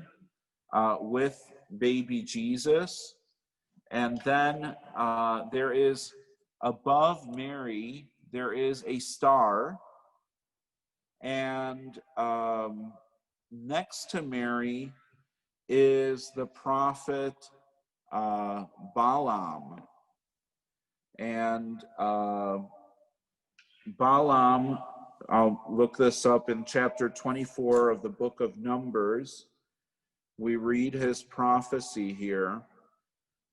with baby Jesus. And then there is above Mary, there is a star. And next to Mary is the prophet Balaam. And Balaam, I'll look this up in chapter 24 of the book of Numbers. We read his prophecy here.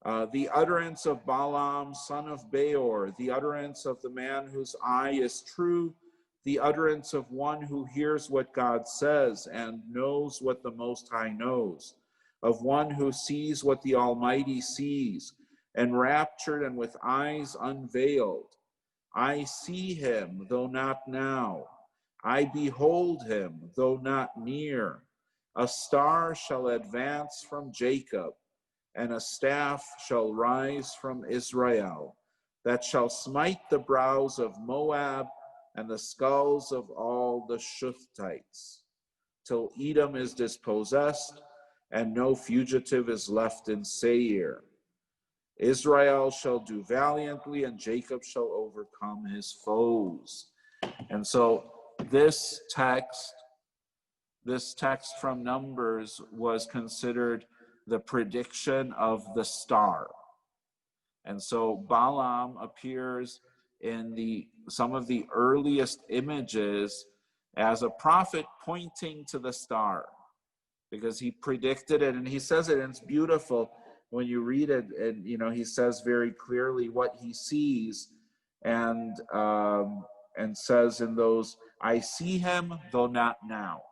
The utterance of Balaam, son of Beor, the utterance of the man whose eye is true, the utterance of one who hears what God says and knows what the Most High knows, of one who sees what the Almighty sees, enraptured and with eyes unveiled. I see him, though not now. I behold him, though not near. A star shall advance from Jacob, and a staff shall rise from Israel, that shall smite the brows of Moab and the skulls of all the Shuthites, till Edom is dispossessed, and no fugitive is left in Seir. Israel shall do valiantly, and Jacob shall overcome his foes. And so this text from Numbers was considered the prediction of the star. And so Balaam appears in some of the earliest images as a prophet pointing to the star, because he predicted it, and he says it, and it's beautiful when you read it, and he says very clearly what he sees, and says in those, I see him, though not now.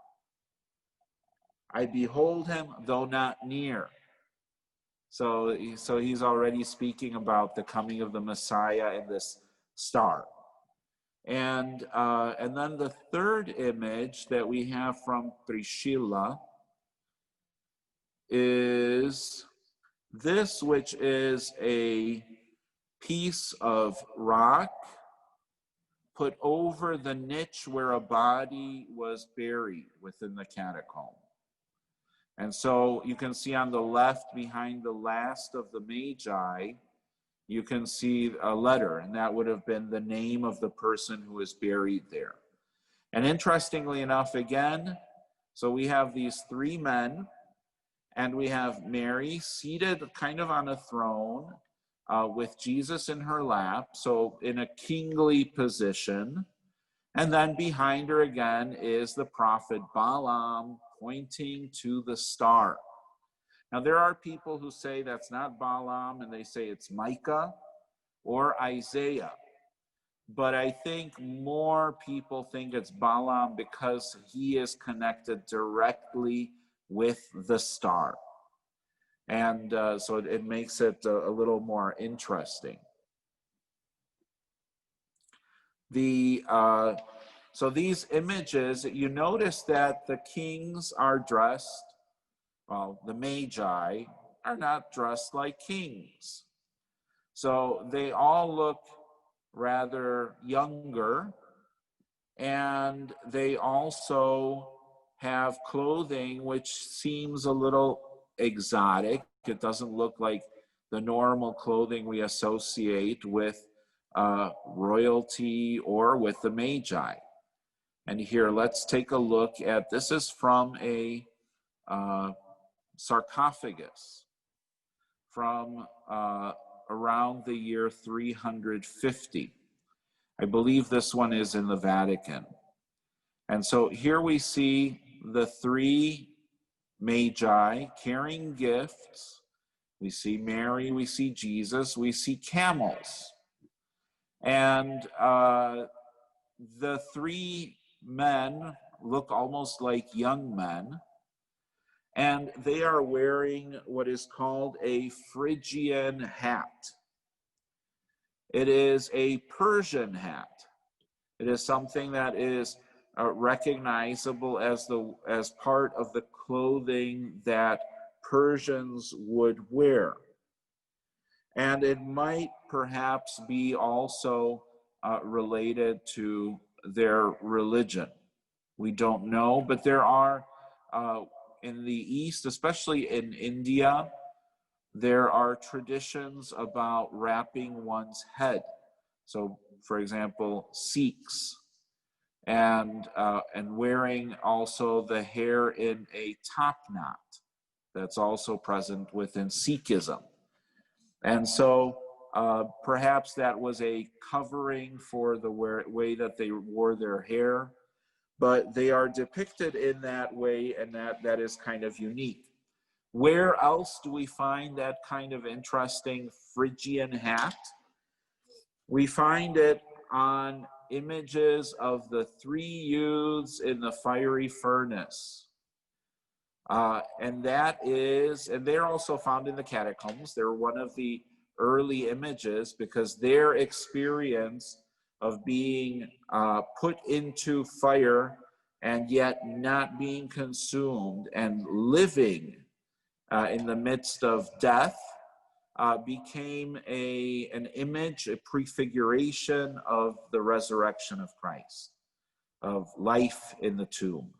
I behold him, though not near. So he's already speaking about the coming of the Messiah in this star. And then the third image that we have from Priscilla is this, which is a piece of rock put over the niche where a body was buried within the catacomb. And so you can see on the left, behind the last of the Magi, you can see a letter, and that would have been the name of the person who is buried there. And interestingly enough, again, so we have these three men, and we have Mary seated kind of on a throne with Jesus in her lap, so in a kingly position. And then behind her again is the prophet Balaam pointing to the star. Now there are people who say that's not Balaam, and they say it's Micah or Isaiah. But I think more people think it's Balaam because he is connected directly with the star. And so it makes it a little more interesting. So these images, you notice that the kings are dressed, well, the Magi are not dressed like kings. So they all look rather younger, and they also have clothing which seems a little exotic. It doesn't look like the normal clothing we associate with royalty or with the Magi. And here, let's take a look at, this is from a sarcophagus from around the year 350. I believe this one is in the Vatican. And so here we see the three Magi carrying gifts. We see Mary, we see Jesus, we see camels. And the three men look almost like young men, and they are wearing what is called a Phrygian hat. It is a Persian hat. It is something that is recognizable as part of the clothing that Persians would wear. And it might perhaps be also related to their religion. We don't know, but there are in the East, especially in India, there are traditions about wrapping one's head. So, for example, Sikhs, and wearing also the hair in a top knot. That's also present within Sikhism. And so perhaps that was a covering for the way that they wore their hair, but they are depicted in that way, and that is kind of unique. Where else do we find that kind of interesting Phrygian hat? We find it images of the 3 youths in the fiery furnace. And they're also found in the catacombs. They're one of the early images because their experience of being put into fire and yet not being consumed and living in the midst of death became an image, a prefiguration of the resurrection of Christ, of life in the tomb.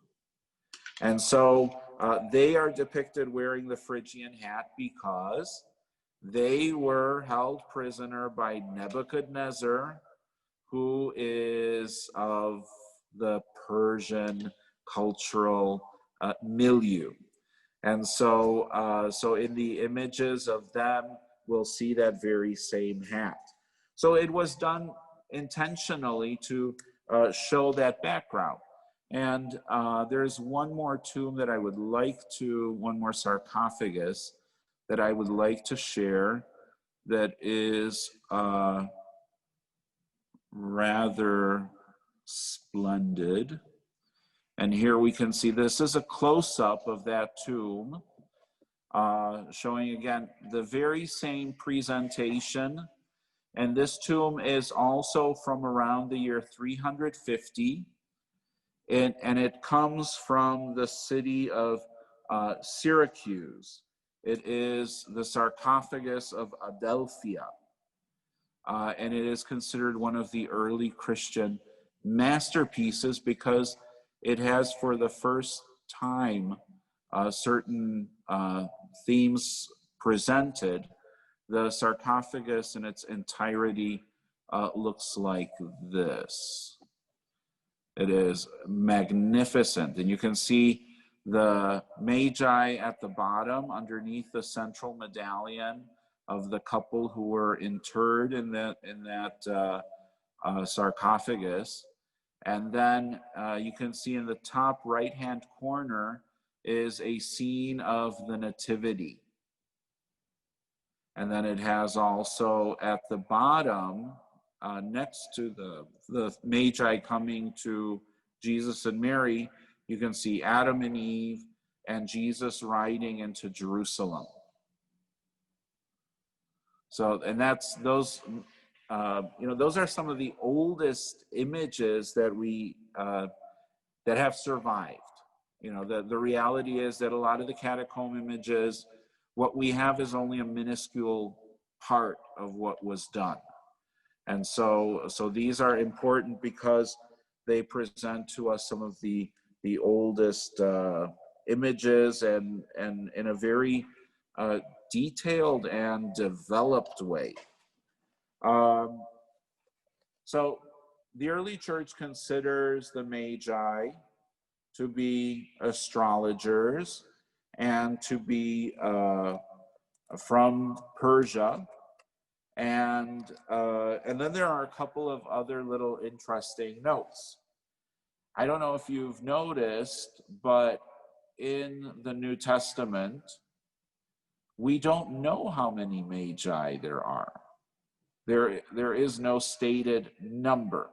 And so they are depicted wearing the Phrygian hat because they were held prisoner by Nebuchadnezzar, who is of the Persian cultural milieu. And so, so in the images of them, we'll see that very same hat. So it was done intentionally to show that background. And there's one more tomb that I would like to, one more sarcophagus that I would like to share that is rather splendid. And here we can see this is a close-up of that tomb, showing again the very same presentation. And this tomb is also from around the year 350. And it comes from the city of Syracuse. It is the sarcophagus of Adelphia. And it is considered one of the early Christian masterpieces because it has for the first time certain themes presented. The sarcophagus in its entirety looks like this. It is magnificent. And you can see the Magi at the bottom underneath the central medallion of the couple who were interred in that sarcophagus. And then you can see in the top right-hand corner is a scene of the Nativity. And then it has also at the bottom, next to the Magi coming to Jesus and Mary, you can see Adam and Eve and Jesus riding into Jerusalem. So, and that's those, those are some of the oldest images that we, that have survived. The reality is that a lot of the catacomb images, what we have is only a minuscule part of what was done. And so these are important because they present to us some of the oldest images and in a very detailed and developed way. So the early church considers the Magi to be astrologers and to be from Persia. And then there are a couple of other little interesting notes. I don't know if you've noticed, but in the New Testament, we don't know how many Magi there are. There is no stated number.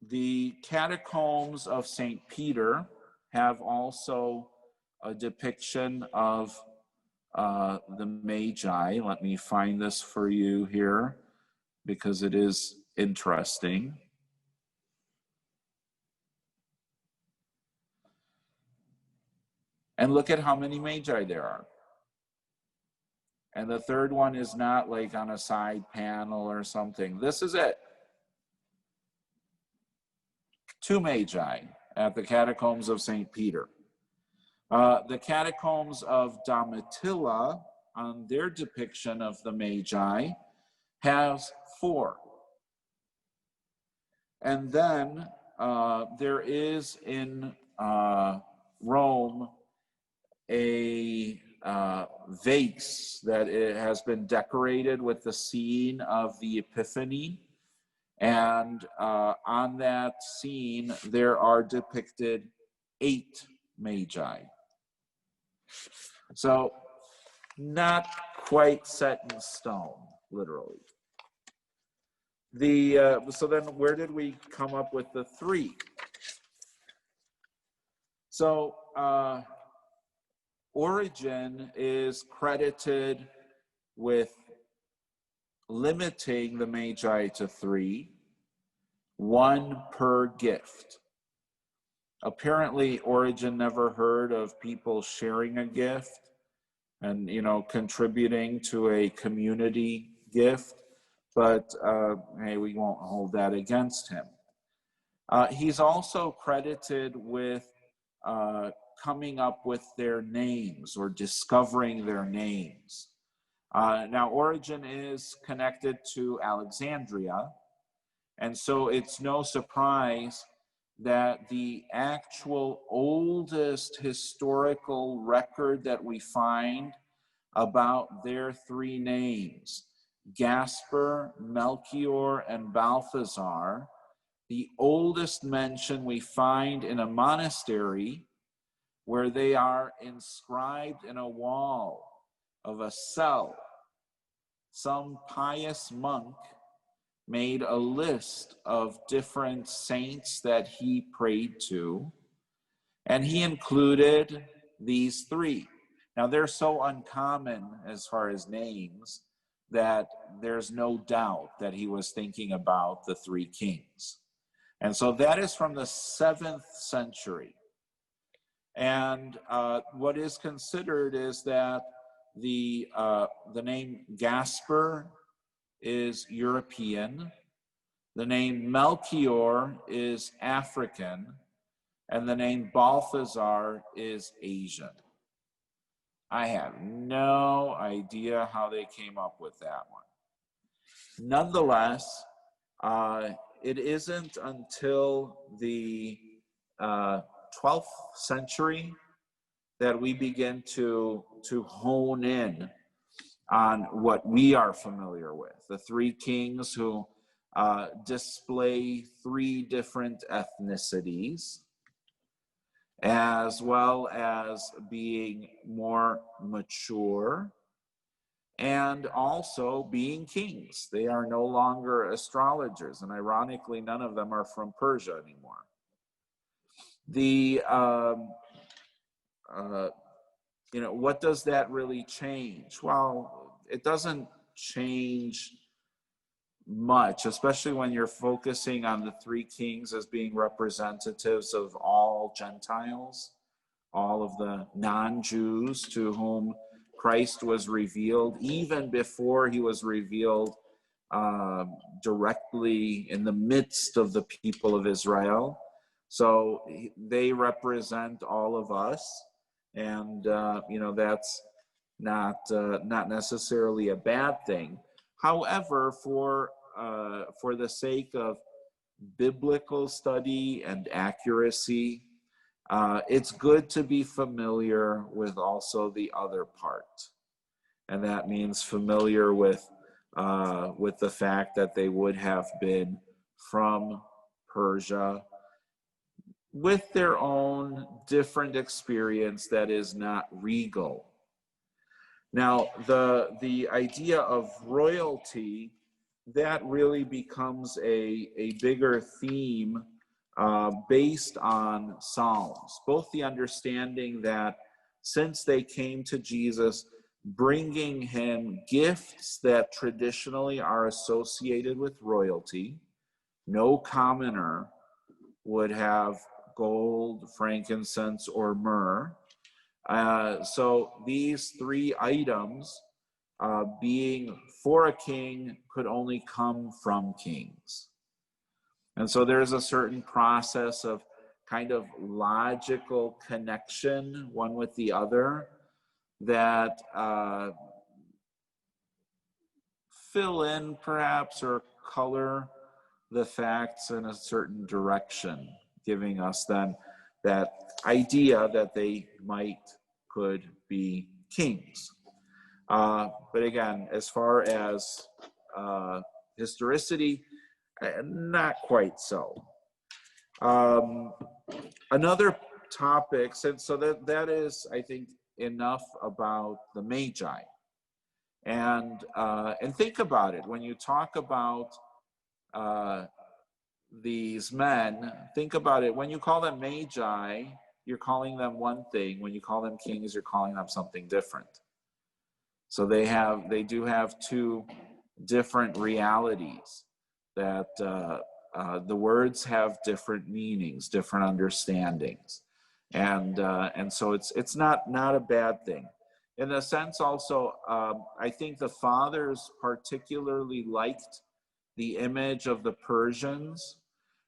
The catacombs of St. Peter have also a depiction of the Magi. Let me find this for you here because it is interesting. And look at how many Magi there are. And the third one is not like on a side panel or something. This is it. 2 Magi at the catacombs of St. Peter. The catacombs of Domitilla, on their depiction of the Magi, has 4. And then there is in Rome a vase that it has been decorated with the scene of the Epiphany. And on that scene, there are depicted 8 Magi. So not quite set in stone, literally. So then where did we come up with the three? So Origen is credited with limiting the Magi to three, one per gift. Apparently, Origen never heard of people sharing a gift and, contributing to a community gift, but hey, we won't hold that against him. He's also credited with coming up with their names or discovering their names. Now, Origen is connected to Alexandria, and so it's no surprise that the actual oldest historical record that we find about their three names, Gaspar, Melchior, and Balthazar, the oldest mention we find in a monastery where they are inscribed in a wall of a cell. Some pious monk made a list of different saints that he prayed to, and he included these three. Now, they're so uncommon as far as names that there's no doubt that he was thinking about the three kings. And so that is from the 7th century. And what is considered is that the name Gaspar is European, the name Melchior is African, and the name Balthazar is Asian. I have no idea how they came up with that one. Nonetheless, it isn't until the 12th century that we begin to hone in on what we are familiar with, the three kings who display three different ethnicities, as well as being more mature and also being kings. They are no longer astrologers, and ironically, none of them are from Persia anymore. What does that really change? Well, it doesn't change much, especially when you're focusing on the three kings as being representatives of all Gentiles, all of the non-Jews to whom Christ was revealed, even before he was revealed directly in the midst of the people of Israel. So they represent all of us, and that's not necessarily a bad thing. However, for the sake of biblical study and accuracy, it's good to be familiar with also the other part, and that means familiar with the fact that they would have been from Persia, with their own different experience that is not regal. Now, the idea of royalty, that really becomes a bigger theme based on Psalms. Both the understanding that since they came to Jesus, bringing him gifts that traditionally are associated with royalty, no commoner would have gold, frankincense, or myrrh. So these three items, being for a king, could only come from kings. And so there's a certain process of kind of logical connection, one with the other, that fill in perhaps or color the facts in a certain direction, giving us then that idea that they could be kings. But again, as far as historicity, not quite so. Another topic, so that is, I think, enough about the Magi. And think about it, when you talk about these men, think about it. When you call them magi, you're calling them one thing. When you call them kings, you're calling them something different. So they do have two different realities, that the words have different meanings, different understandings, and so it's not a bad thing. In a sense, also, I think the fathers particularly liked the image of the Persians,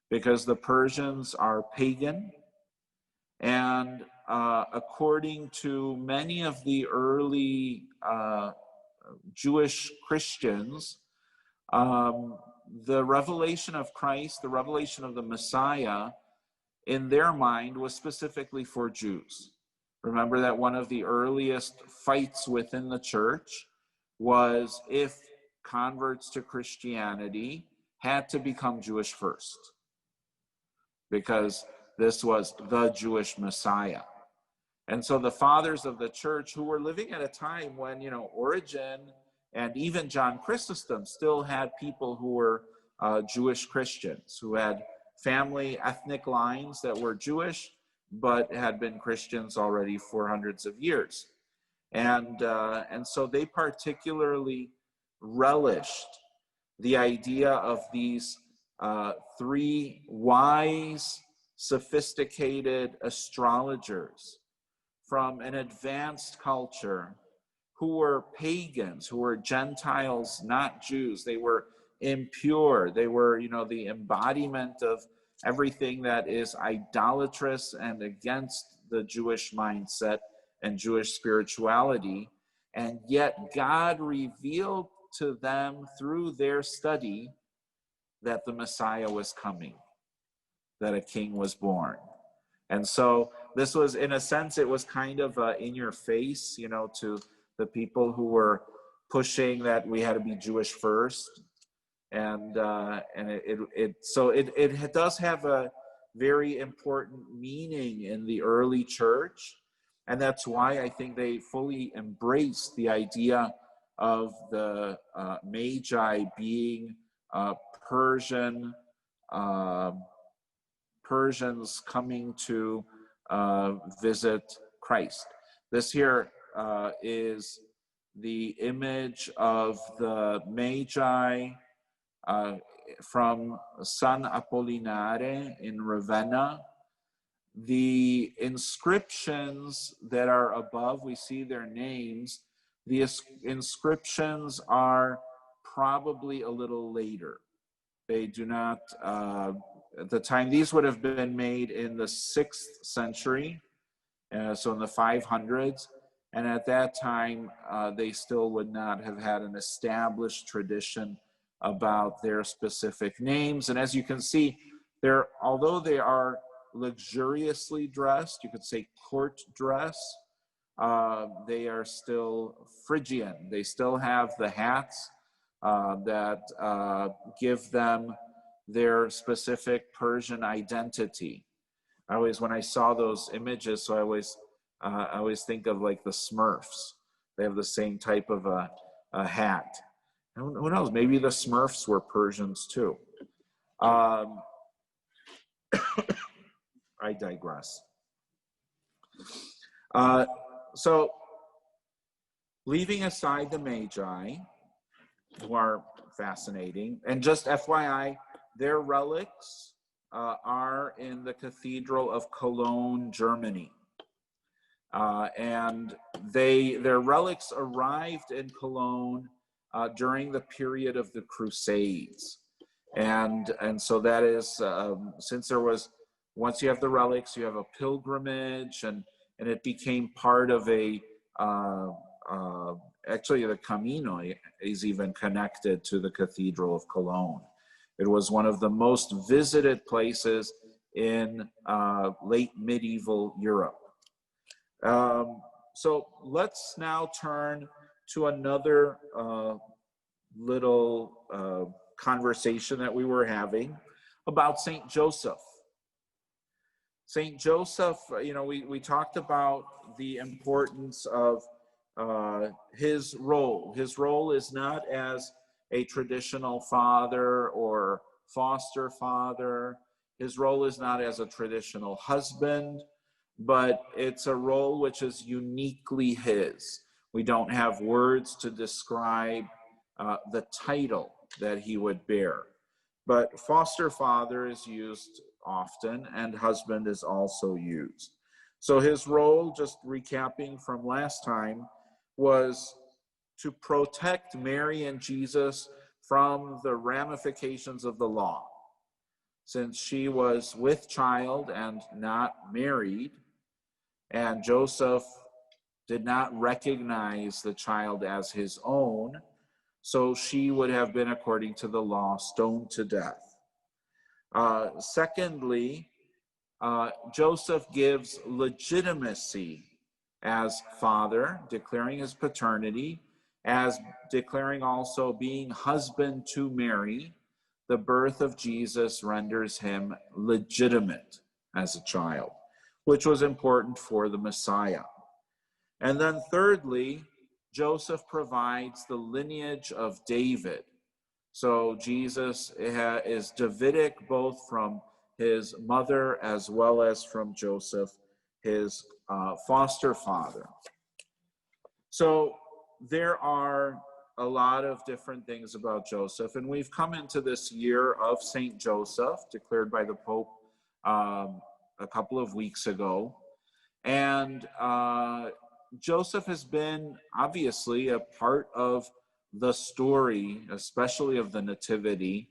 because the Persians are pagan, and according to many of the early Jewish Christians, the revelation of Christ, the revelation of the Messiah, in their mind was specifically for Jews. Remember that one of the earliest fights within the church was if converts to Christianity had to become Jewish first, because this was the Jewish Messiah. And so the fathers of the church, who were living at a time when, Origen and even John Chrysostom still had people who were Jewish Christians, who had family ethnic lines that were Jewish, but had been Christians already for hundreds of years. And so they particularly relished the idea of these three wise, sophisticated astrologers from an advanced culture, who were pagans, who were Gentiles, not Jews. They were impure. They were, the embodiment of everything that is idolatrous and against the Jewish mindset and Jewish spirituality. And yet God revealed to them through their study that the Messiah was coming, that a king was born. And so this was, in a sense, it was kind of in your face, to the people who were pushing that we had to be Jewish first. And it does have a very important meaning in the early church. And that's why I think they fully embraced the idea of the Magi being Persians coming to visit Christ. This here is the image of the Magi from San Apollinare in Ravenna. The inscriptions that are above, we see their names. The inscriptions are probably a little later. They do not, at the time, these would have been made in the 6th century, so in the 500s. And at that time, they still would not have had an established tradition about their specific names. And as you can see, although they are luxuriously dressed, you could say court dress, they are still Phrygian. They still have the hats that give them their specific Persian identity. When I saw those images, so I always think of like the Smurfs. They have the same type of a hat. Who knows? Maybe the Smurfs were Persians too. I digress. So, leaving aside the Magi, who are fascinating, and just FYI, their relics are in the Cathedral of Cologne, Germany. And their relics arrived in Cologne during the period of the Crusades. And so that is, since there was, once you have the relics, you have a pilgrimage, and it became part of actually the Camino is even connected to the Cathedral of Cologne. It was one of the most visited places in late medieval Europe. So let's now turn to another little conversation that we were having about Saint Joseph. Saint Joseph, we talked about the importance of his role. His role is not as a traditional father or foster father. His role is not as a traditional husband, but it's a role which is uniquely his. We don't have words to describe the title that he would bear. But foster father is used often, and husband is also used. So his role, just recapping from last time, was to protect Mary and Jesus from the ramifications of the law. Since she was with child and not married, and Joseph did not recognize the child as his own, so she would have been, according to the law, stoned to death. Secondly, Joseph gives legitimacy as father, declaring his paternity, as declaring also being husband to Mary. The birth of Jesus renders him legitimate as a child, which was important for the Messiah. And then thirdly, Joseph provides the lineage of David. So Jesus is Davidic both from his mother as well as from Joseph, his foster father. So there are a lot of different things about Joseph, and we've come into this year of Saint Joseph, declared by the Pope a couple of weeks ago. And Joseph has been obviously a part of the story, especially of the Nativity,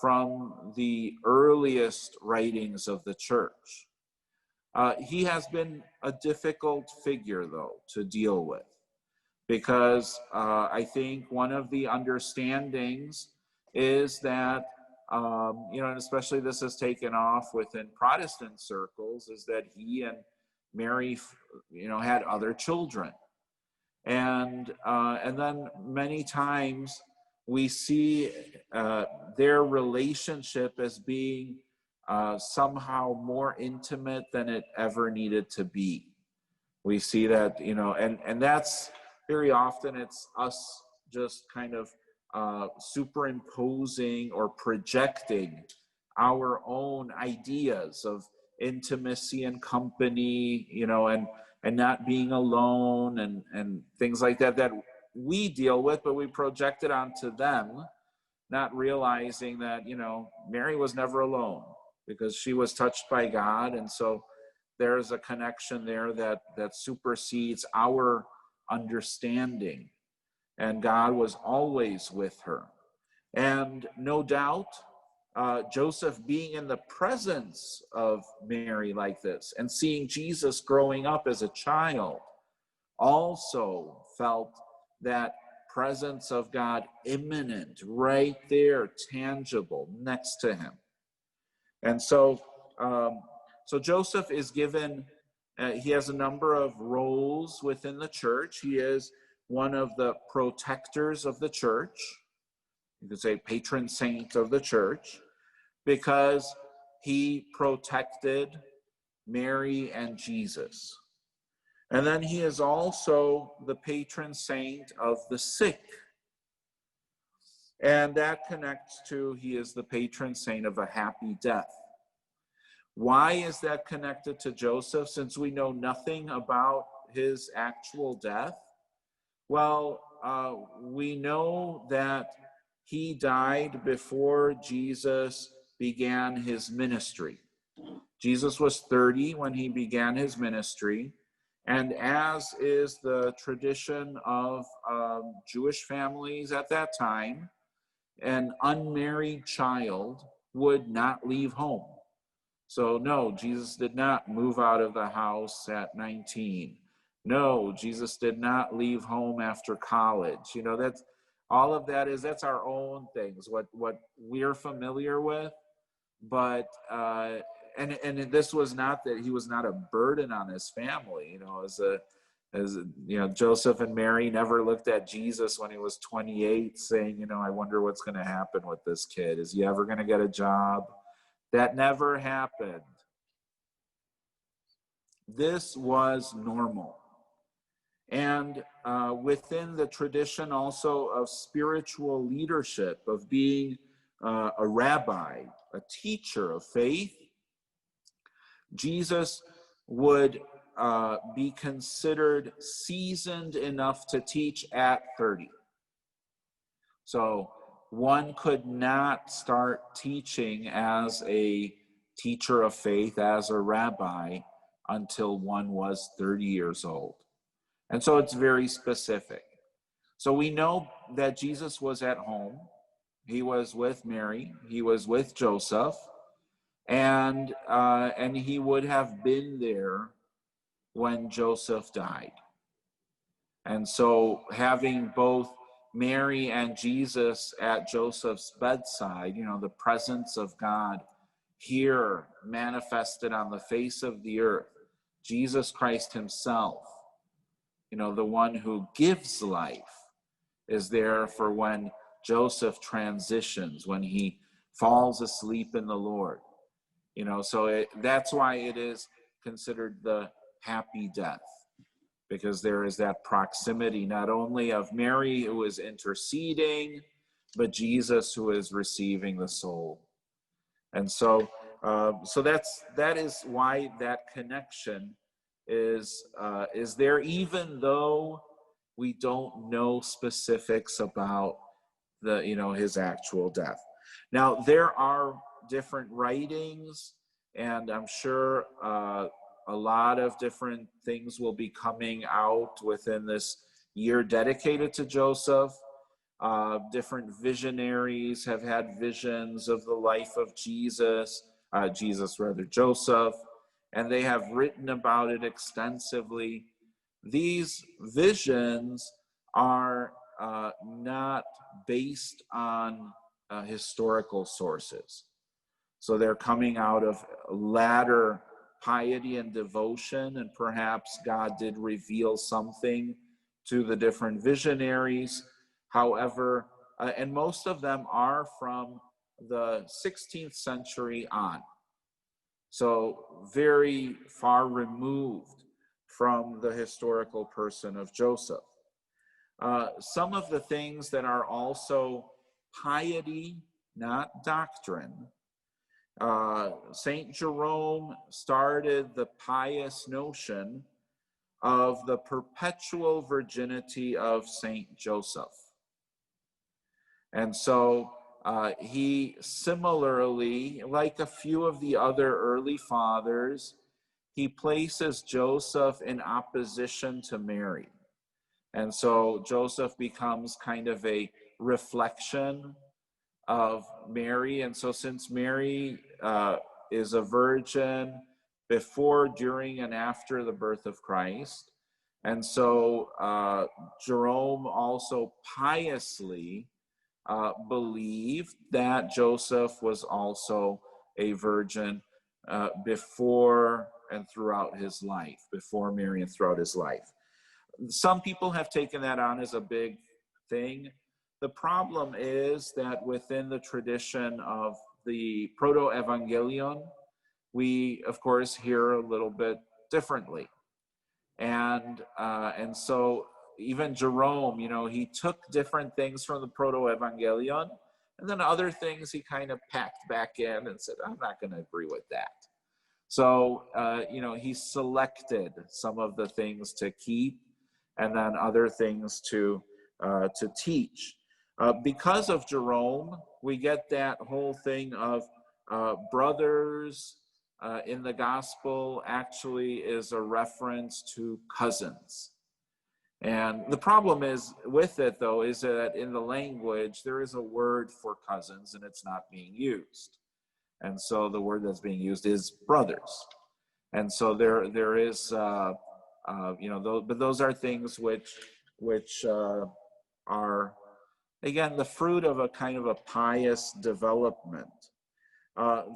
from the earliest writings of the church. He has been a difficult figure, though, to deal with, because I think one of the understandings is that, and especially this has taken off within Protestant circles, is that he and Mary, had other children. And then many times we see their relationship as being somehow more intimate than it ever needed to be. We see that, and that's very often it's us just kind of superimposing or projecting our own ideas of intimacy and company, and not being alone and things like that we deal with, but we project it onto them, not realizing that, Mary was never alone because she was touched by God. And so there's a connection there that supersedes our understanding. And God was always with her. And no doubt, Joseph being in the presence of Mary like this and seeing Jesus growing up as a child also felt that presence of God imminent, right there, tangible, next to him. And so Joseph is given, he has a number of roles within the church. He is one of the protectors of the church. You could say patron saint of the church, because he protected Mary and Jesus. And then he is also the patron saint of the sick. And that connects to, he is the patron saint of a happy death. Why is that connected to Joseph, since we know nothing about his actual death? Well, we know that he died before Jesus began his ministry. Jesus was 30 when he began his ministry, and as is the tradition of Jewish families at that time, an unmarried child would not leave home. So no, Jesus did not move out of the house at 19. No, Jesus did not leave home after college. That's all of that that's our own things, what we're familiar with. But and this was not that he was not a burden on his family. As Joseph and Mary never looked at Jesus when he was 28 saying, I wonder what's going to happen with this kid. Is he ever going to get a job? That never happened. This was normal. And within the tradition also of spiritual leadership, of being a rabbi, a teacher of faith, Jesus would be considered seasoned enough to teach at 30. So one could not start teaching as a teacher of faith, as a rabbi, until one was 30 years old. And so it's very specific. So we know that Jesus was at home. He was with Mary. He was with Joseph. And he would have been there when Joseph died. And so having both Mary and Jesus at Joseph's bedside, the presence of God here manifested on the face of the earth, Jesus Christ himself, the one who gives life, is there for when Joseph transitions, when he falls asleep in the Lord. So that's why it is considered the happy death, because there is that proximity not only of Mary who is interceding, but Jesus who is receiving the soul. And so that is why that connection is there, even though we don't know specifics about his actual death. Now, there are different writings, and I'm sure a lot of different things will be coming out within this year dedicated to Joseph. Different visionaries have had visions of the life of Joseph, and they have written about it extensively. These visions are not based on historical sources. So they're coming out of latter piety and devotion, and perhaps God did reveal something to the different visionaries. However, and most of them are from the 16th century on. So very far removed from the historical person of Joseph. Some of the things that are also piety, not doctrine. St. Jerome started the pious notion of the perpetual virginity of St. Joseph. And so he similarly, like a few of the other early fathers, he places Joseph in opposition to Mary. And so Joseph becomes kind of a reflection of Mary. And so since Mary is a virgin before, during, and after the birth of Christ, and so Jerome also piously believed that Joseph was also a virgin before and throughout his life, before Mary and throughout his life. Some people have taken that on as a big thing. The problem is that within the tradition of the Proto-Evangelion, we, of course, hear a little bit differently. And so even Jerome, he took different things from the Proto-Evangelion, and then other things he kind of packed back in and said, I'm not going to agree with that. So, he selected some of the things to keep and then other things to teach. Because of Jerome, we get that whole thing of brothers in the gospel actually is a reference to cousins. And the problem is with it, though, is that in the language, there is a word for cousins and it's not being used. And so the word that's being used is brothers. And so there is, but those are things which are, again, the fruit of a kind of a pious development.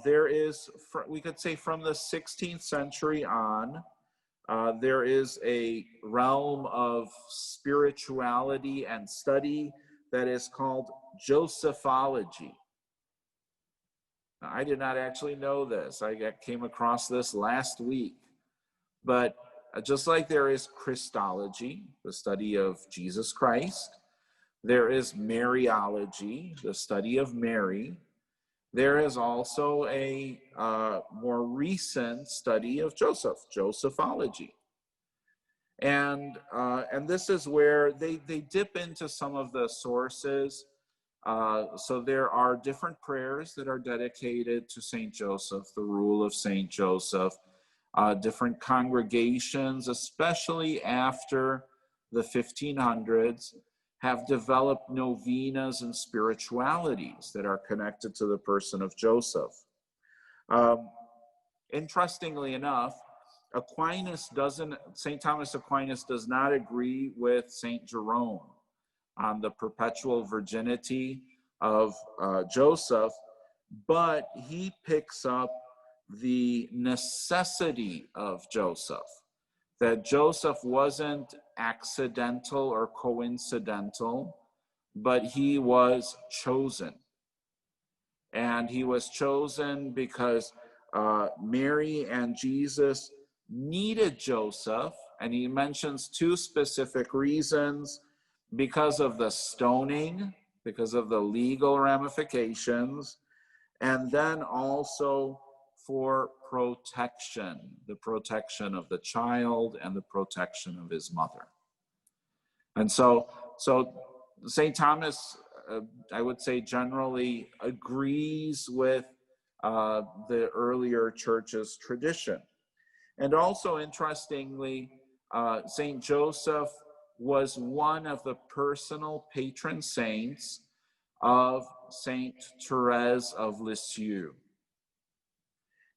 There is, we could say from the 16th century on, there is a realm of spirituality and study that is called Josephology. Now, I did not actually know this. I came across this last week. But just like there is Christology, the study of Jesus Christ, there is Mariology, the study of Mary, there is also a more recent study of Joseph, Josephology. And this is where they dip into some of the sources. So there are different prayers that are dedicated to Saint Joseph, the rule of Saint Joseph, different congregations, especially after the 1500s, have developed novenas and spiritualities that are connected to the person of Joseph. Interestingly enough, St. Thomas Aquinas does not agree with St. Jerome on the perpetual virginity of Joseph, but he picks up the necessity of Joseph, that Joseph wasn't accidental or coincidental, but he was chosen. And he was chosen because Mary and Jesus needed Joseph, and he mentions two specific reasons: because of the stoning, because of the legal ramifications, and then also for protection, the protection of the child and the protection of his mother. And so St. Thomas, I would say, generally agrees with the earlier church's tradition. And also, interestingly, St. Joseph was one of the personal patron saints of Saint Therese of Lisieux.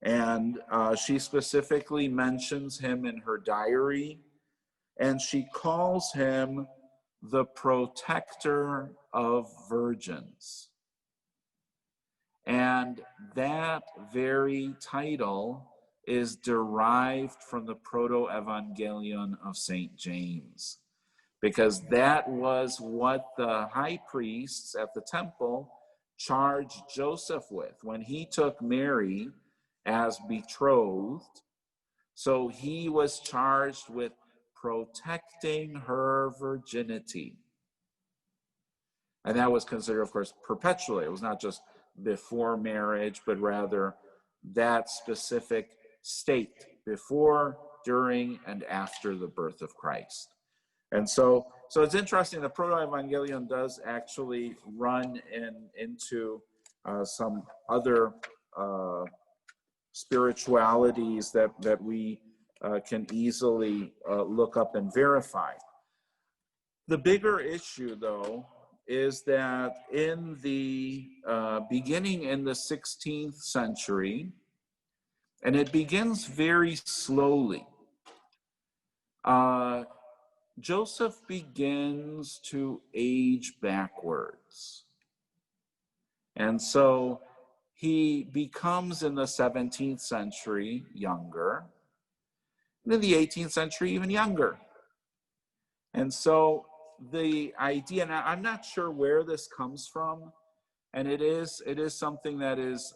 And she specifically mentions him in her diary, and she calls him the protector of virgins. And that very title is derived from the Proto-Evangelion of St. James, because that was what the high priests at the temple charged Joseph with when he took Mary as betrothed. So he was charged with protecting her virginity. And that was considered, of course, perpetually. It was not just before marriage, but rather that specific state before, during, and after the birth of Christ. And so it's interesting. The Proto-Evangelion does actually run into some other spiritualities that we can easily look up and verify. The bigger issue, though, is that in the beginning in the 16th century, and it begins very slowly, Joseph begins to age backwards. And so he becomes, in the 17th century, younger, and in the 18th century, even younger. And so the idea, and I'm not sure where this comes from, and it is something that is,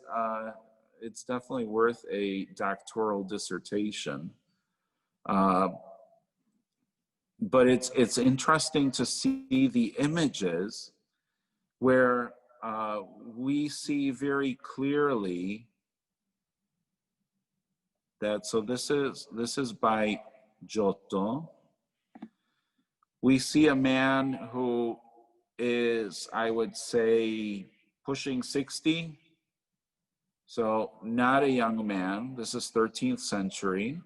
it's definitely worth a doctoral dissertation. But it's interesting to see the images where we see very clearly that, so this is by Giotto. We see a man who is, I would say, pushing 60. So not a young man. This is 13th century.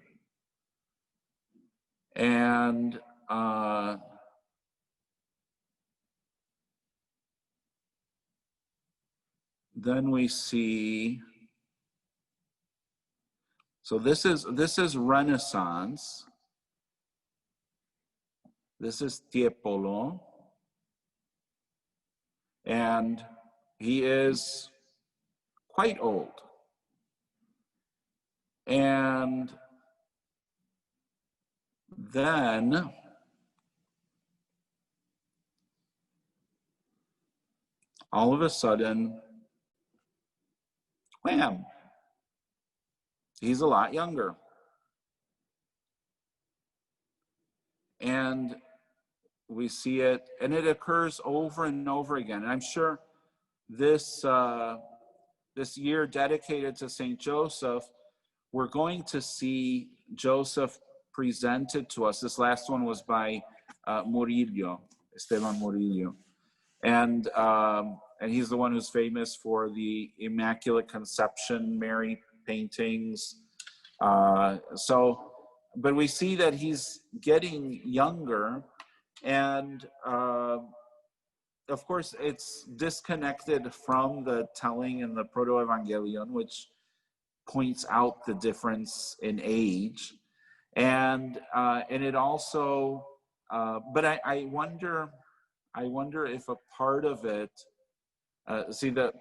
And then we see, so this is Renaissance. This is Tiepolo. And he is quite old. And then all of a sudden, wham, he's a lot younger. And we see it, and it occurs over and over again. And I'm sure this this year dedicated to Saint Joseph, we're going to see Joseph presented to us. This last one was by Murillo, Esteban Murillo. And he's the one who's famous for the Immaculate Conception Mary paintings. But we see that he's getting younger, and of course it's disconnected from the telling in the Proto-Evangelion, which points out the difference in age. And it also, but I wonder if a part of it, see, the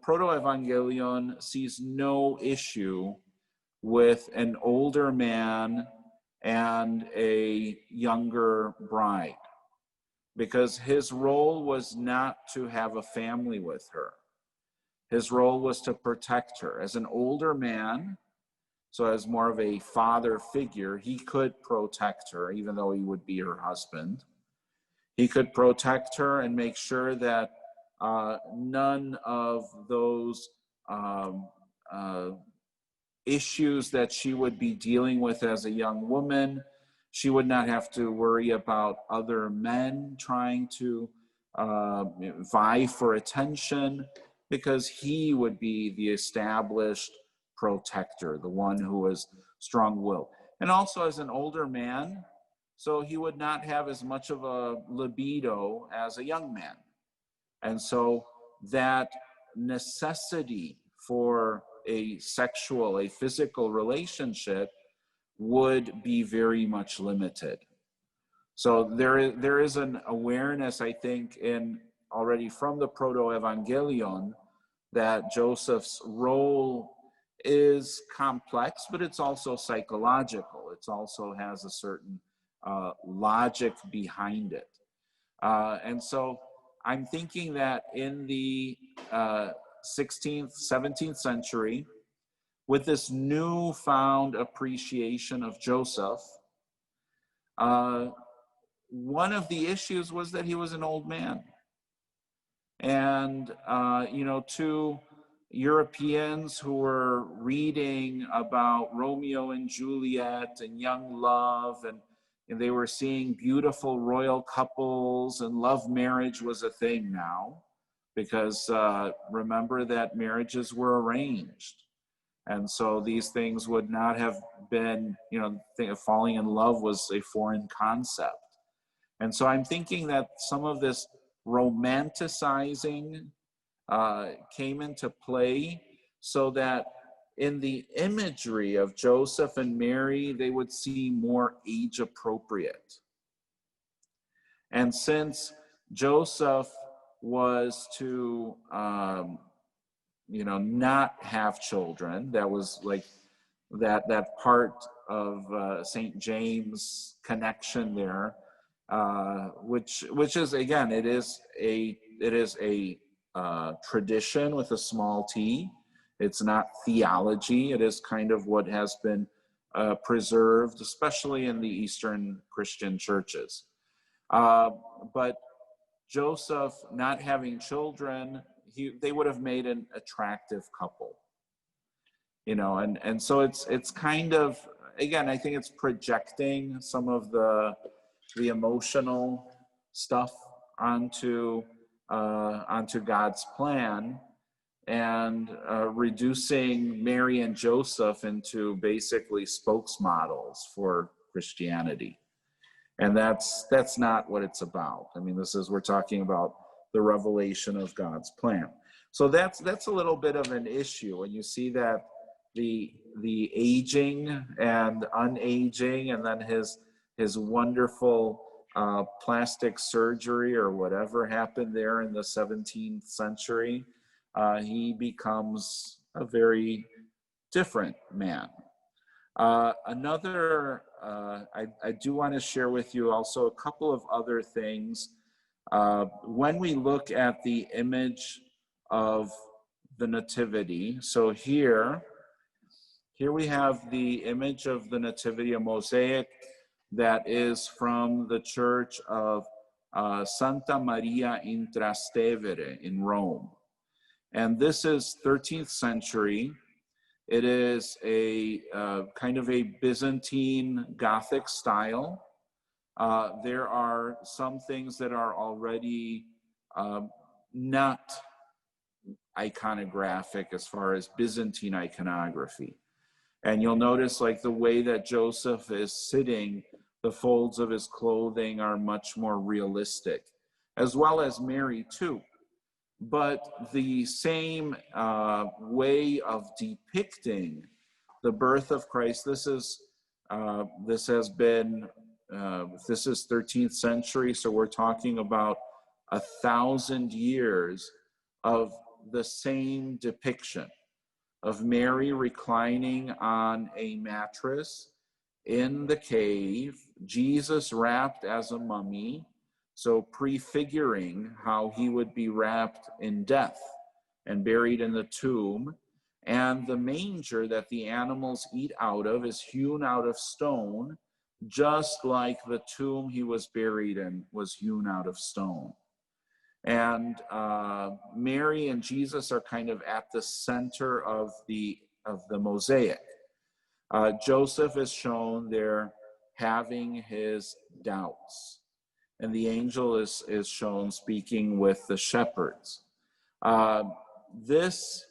Proto-Evangelion sees no issue with an older man and a younger bride, because his role was not to have a family with her. His role was to protect her. As an older man, so as more of a father figure, he could protect her, even though he would be her husband. He could protect her and make sure that none of those issues that she would be dealing with as a young woman, she would not have to worry about other men trying to vie for attention, because he would be the established protector, the one who was strong-willed. And also as an older man, so he would not have as much of a libido as a young man. And so that necessity for a physical relationship would be very much limited. So there is an awareness, I think, in already from the Proto-Evangelion, that Joseph's role is complex, but it's also psychological. It also has a certain logic behind it. And so I'm thinking that in the 16th, 17th century, with this newfound appreciation of Joseph, one of the issues was that he was an old man. And, to Europeans who were reading about Romeo and Juliet and young love, and they were seeing beautiful royal couples, and love marriage was a thing now, because remember that marriages were arranged. And so these things would not have been, falling in love was a foreign concept. And so I'm thinking that some of this romanticizing came into play, so that in the imagery of Joseph and Mary, they would seem more age appropriate. And since Joseph was to, not have children, that was like that part of St. James' connection there, which is, again, it is a tradition with a small t. It's not theology. It is kind of what has been preserved, especially in the Eastern Christian churches. But Joseph not having children, they would have made an attractive couple, and so it's kind of, again, I think it's projecting some of the emotional stuff onto God's plan, and reducing Mary and Joseph into basically spokesmodels for Christianity. And that's not what it's about. I mean, we're talking about the revelation of God's plan. So that's a little bit of an issue when you see that the aging and unaging, and then his wonderful plastic surgery or whatever happened there in the 17th century, he becomes a very different man. I do want to share with you also a couple of other things. When we look at the image of the Nativity, so here we have the image of the Nativity, a mosaic that is from the church of Santa Maria in Trastevere in Rome. And this is 13th century. It is a kind of a Byzantine Gothic style. There are some things that are already not iconographic as far as Byzantine iconography. And you'll notice like the way that Joseph is sitting, the folds of his clothing are much more realistic, as well as Mary too. But the same way of depicting the birth of Christ, this is 13th century, so we're talking about 1,000 years of the same depiction of Mary reclining on a mattress in the cave, Jesus wrapped as a mummy, so prefiguring how he would be wrapped in death and buried in the tomb. And the manger that the animals eat out of is hewn out of stone, just like the tomb he was buried in was hewn out of stone. And Mary and Jesus are kind of at the center of the mosaic. Joseph is shown there having his doubts, and the angel is shown speaking with the shepherds. This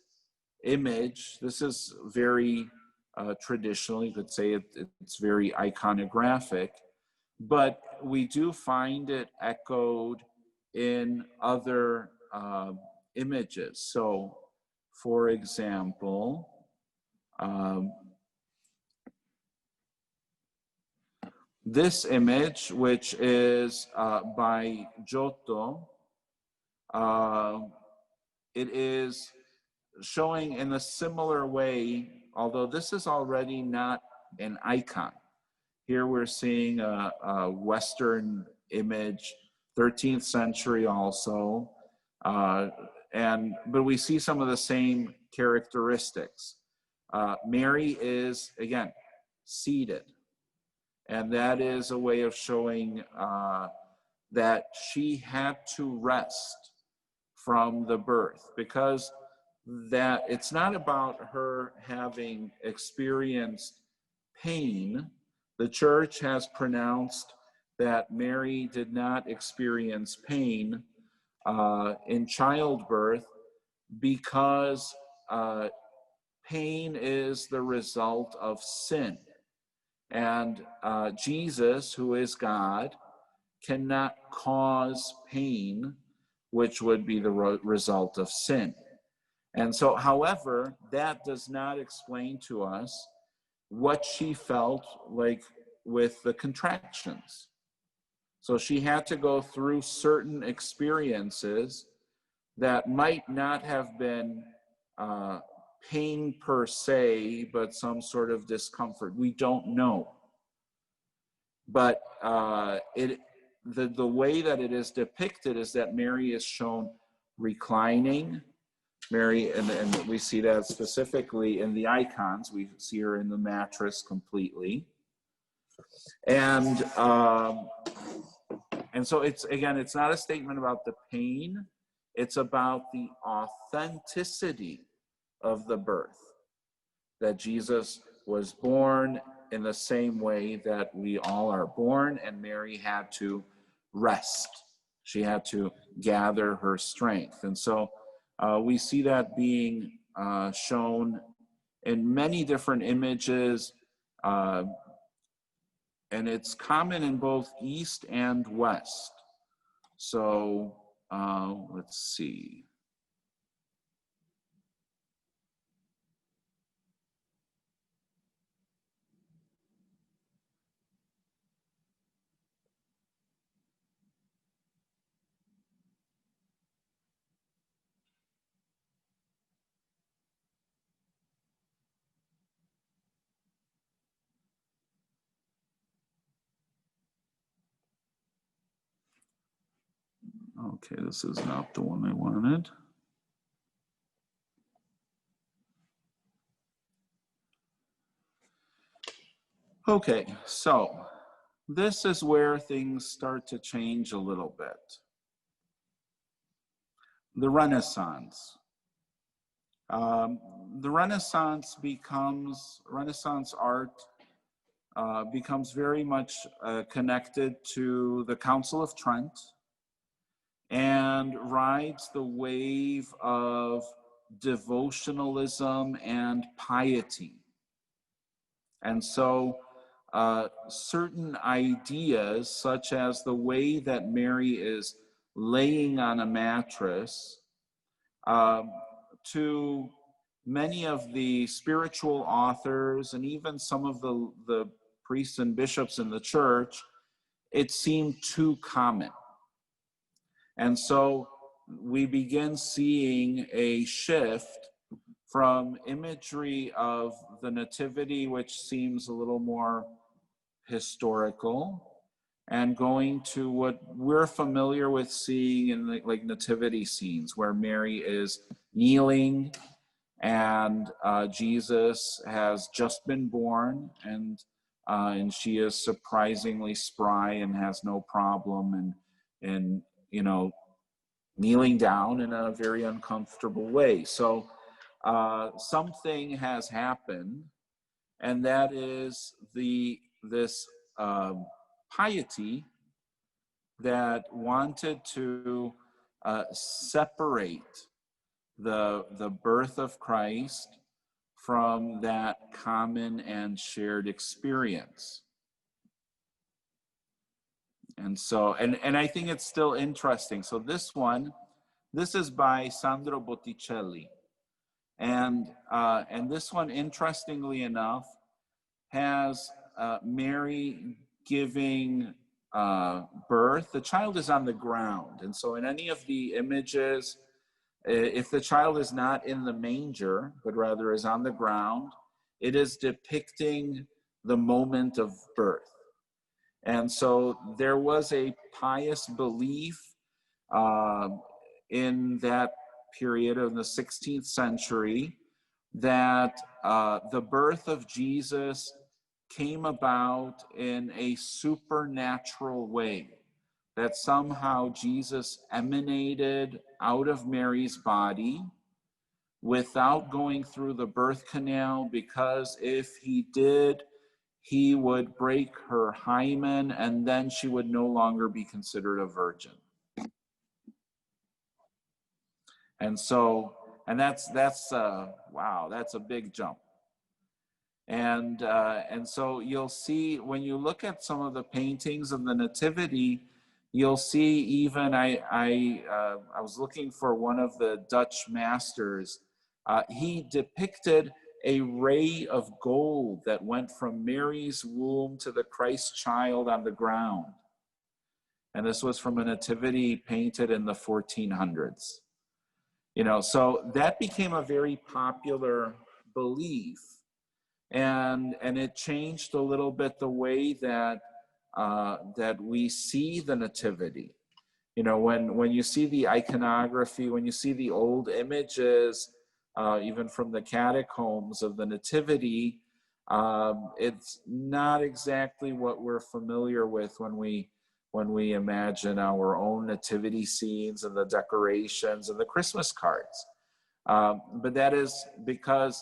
image, this is very traditional, you could say it's very iconographic, but we do find it echoed in other images. So, for example, this image, which is by Giotto, it is showing in a similar way, although this is already not an icon. Here we're seeing a Western image, 13th century also, but we see some of the same characteristics. Mary is, again, seated, and that is a way of showing that she had to rest from the birth, because that it's not about her having experienced pain. The church has pronounced that Mary did not experience pain in childbirth because pain is the result of sin. And Jesus, who is God, cannot cause pain, which would be the result of sin. And so, however, that does not explain to us what she felt like with the contractions. So she had to go through certain experiences that might not have been pain per se, but some sort of discomfort. We don't know. But the way that it is depicted is that Mary is shown reclining. Mary, and we see that specifically in the icons. We see her in the mattress completely. And so it's not a statement about the pain. It's about the authenticity of the birth, that Jesus was born in the same way that we all are born, and Mary had to rest. She had to gather her strength. And so we see that being shown in many different images, and it's common in both East and West. So let's see. Okay, this is not the one I wanted. Okay, so this is where things start to change a little bit. The Renaissance. Um, the Renaissance art becomes very much connected to the Council of Trent and rides the wave of devotionalism and piety. And so certain ideas, such as the way that Mary is laying on a mattress, to many of the spiritual authors and even some of the priests and bishops in the church, it seemed too common. And so we begin seeing a shift from imagery of the Nativity, which seems a little more historical, and going to what we're familiar with seeing in the like nativity scenes where Mary is kneeling and Jesus has just been born, and she is surprisingly spry and has no problem and you know, kneeling down in a very uncomfortable way. So something has happened, and that is this piety that wanted to separate the birth of Christ from that common and shared experience. And so, and I think it's still interesting. So this is by Sandro Botticelli. And this one, interestingly enough, has Mary giving birth. The child is on the ground. And so in any of the images, if the child is not in the manger, but rather is on the ground, it is depicting the moment of birth. And so there was a pious belief in that period of the 16th century that the birth of Jesus came about in a supernatural way, that somehow Jesus emanated out of Mary's body without going through the birth canal, because if he did, he would break her hymen and then she would no longer be considered a virgin. And so, and that's wow, that's a big jump. And so you'll see when you look at some of the paintings of the Nativity, you'll see even I was looking for one of the Dutch masters. He depicted a ray of gold that went from Mary's womb to the Christ child on the ground. And this was from a nativity painted in the 1400s. You know, so that became a very popular belief. And it changed a little bit the way that that we see the nativity. You know, when you see the iconography, when you see the old images, even from the catacombs of the nativity, it's not exactly what we're familiar with when we imagine our own nativity scenes and the decorations and the Christmas cards. But that is because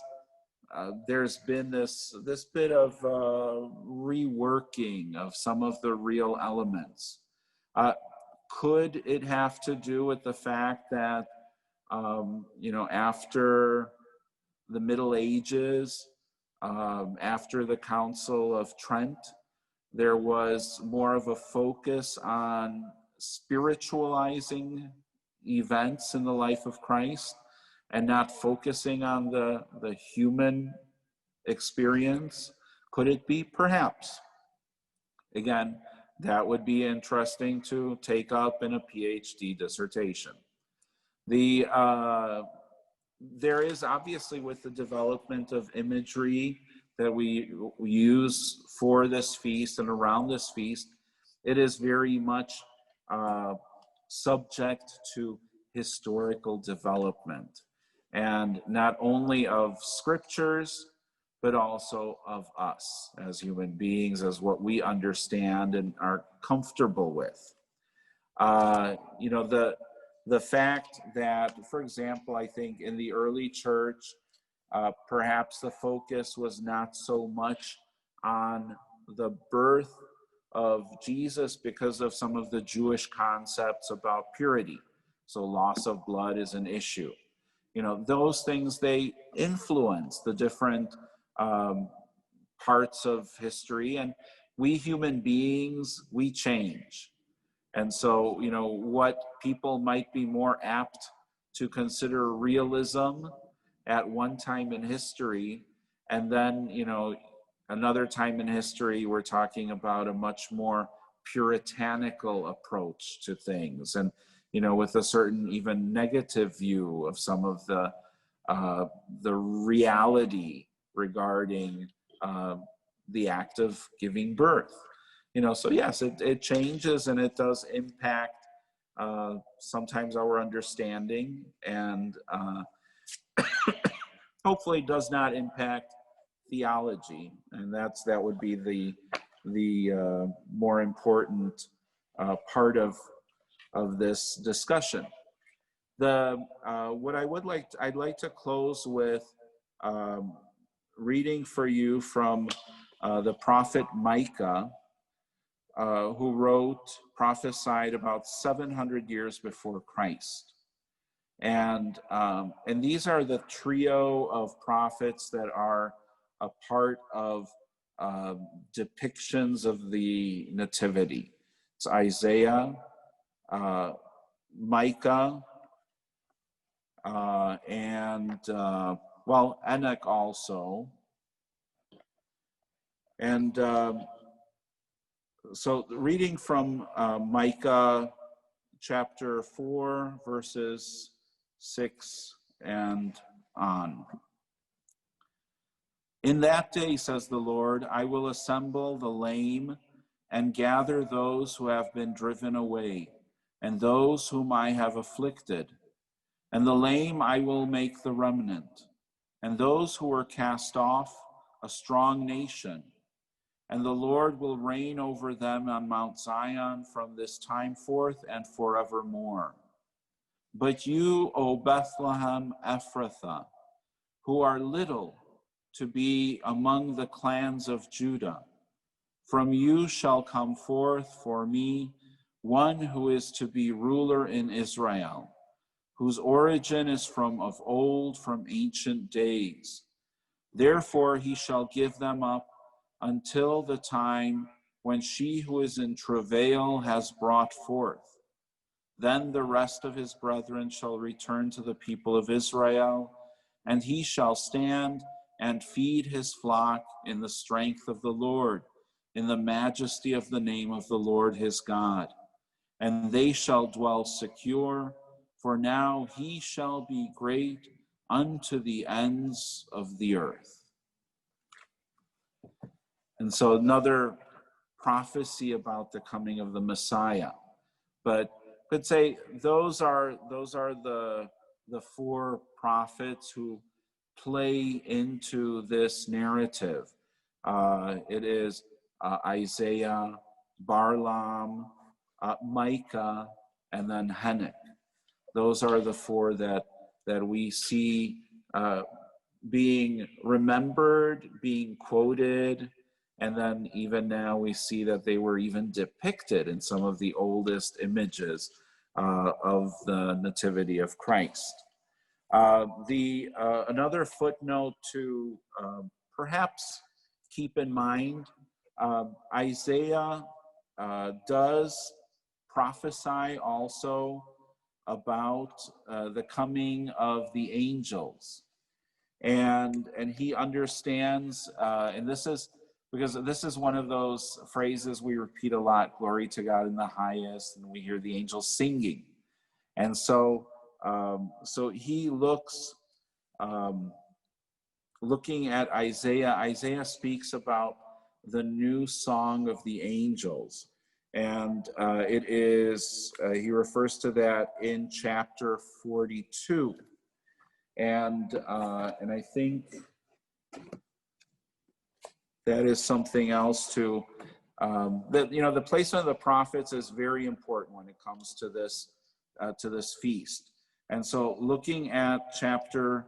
there's been this bit of reworking of some of the real elements. Could it have to do with the fact that, you know, after the Middle Ages, after the Council of Trent, there was more of a focus on spiritualizing events in the life of Christ and not focusing on the human experience? Could it be? Perhaps. Again, that would be interesting to take up in a PhD dissertation. There is obviously, with the development of imagery that we use for this feast and around this feast, it is very much subject to historical development, and not only of scriptures, but also of us as human beings, as what we understand and are comfortable with. You know, the fact that, for example, I think in the early church, perhaps the focus was not so much on the birth of Jesus because of some of the Jewish concepts about purity. So loss of blood is an issue. Those things, they influence the different parts of history, and we human beings, we change. And so, what people might be more apt to consider realism at one time in history, and then, another time in history, we're talking about a much more puritanical approach to things, and, with a certain even negative view of some of the reality regarding the act of giving birth. So yes, it changes, and it does impact sometimes our understanding, and hopefully does not impact theology, and that would be the more important part of this discussion. What I'd like to close with reading for you from the prophet Micah, who prophesied about 700 years before Christ. And these are the trio of prophets that are a part of depictions of the Nativity. It's Isaiah, Micah, and Enoch also. And so reading from Micah chapter 4, verses 6 and on. In that day, says the Lord, I will assemble the lame and gather those who have been driven away, and those whom I have afflicted. And the lame I will make the remnant, and those who were cast off a strong nation. And the Lord will reign over them on Mount Zion from this time forth and forevermore. But you, O Bethlehem Ephrathah, who are little to be among the clans of Judah, from you shall come forth for me one who is to be ruler in Israel, whose origin is from of old, from ancient days. Therefore he shall give them up until the time when she who is in travail has brought forth. Then the rest of his brethren shall return to the people of Israel, and he shall stand and feed his flock in the strength of the Lord, in the majesty of the name of the Lord his God. And they shall dwell secure, for now he shall be great unto the ends of the earth. And so another prophecy about the coming of the Messiah. But could say those are the four prophets who play into this narrative. It is Isaiah, Balaam, Micah, and then Enoch. Those are the four that we see being remembered, being quoted, and then even now we see that they were even depicted in some of the oldest images of the Nativity of Christ. Another footnote to perhaps keep in mind, Isaiah does prophesy also about the coming of the angels. And he understands, and this is because this is one of those phrases we repeat a lot, glory to God in the highest, and we hear the angels singing. And so he looking at Isaiah. Isaiah speaks about the new song of the angels. And it is, he refers to that in chapter 42. And I think that is something else to, the placement of the prophets is very important when it comes to this to this feast. And so looking at chapter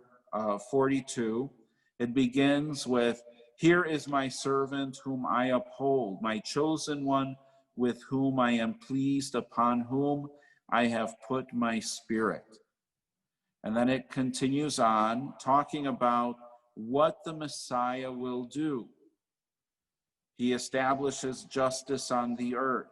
42, it begins with, "Here is my servant whom I uphold, my chosen one with whom I am pleased, upon whom I have put my spirit." And then it continues on talking about what the Messiah will do. He establishes justice on the earth.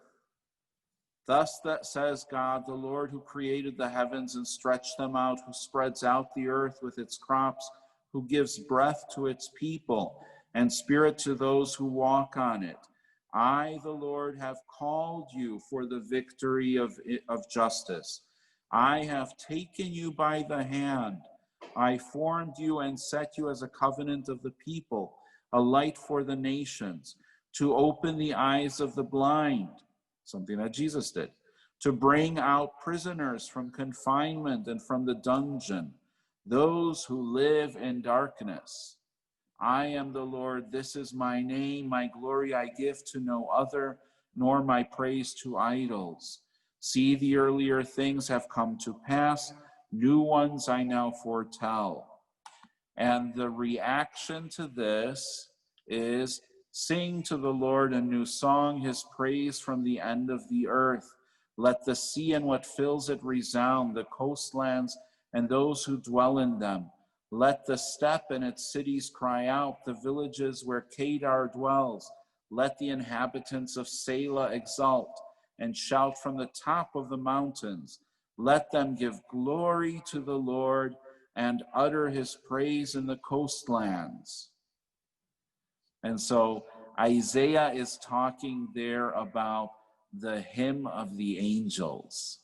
"Thus that says God, the Lord, who created the heavens and stretched them out, who spreads out the earth with its crops, who gives breath to its people and spirit to those who walk on it. I, the Lord, have called you for the victory of justice. I have taken you by the hand. I formed you and set you as a covenant of the people, a light for the nations, to open the eyes of the blind," something that Jesus did, "to bring out prisoners from confinement and from the dungeon, those who live in darkness. I am the Lord, this is my name, my glory I give to no other, nor my praise to idols. See, the earlier things have come to pass, new ones I now foretell." And the reaction to this is, "Sing to the Lord a new song, his praise from the end of the earth. Let the sea and what fills it resound, the coastlands and those who dwell in them. Let the steppe and its cities cry out, the villages where Kedar dwells. Let the inhabitants of Selah exult and shout from the top of the mountains. Let them give glory to the Lord and utter his praise in the coastlands." And so Isaiah is talking there about the hymn of the angels.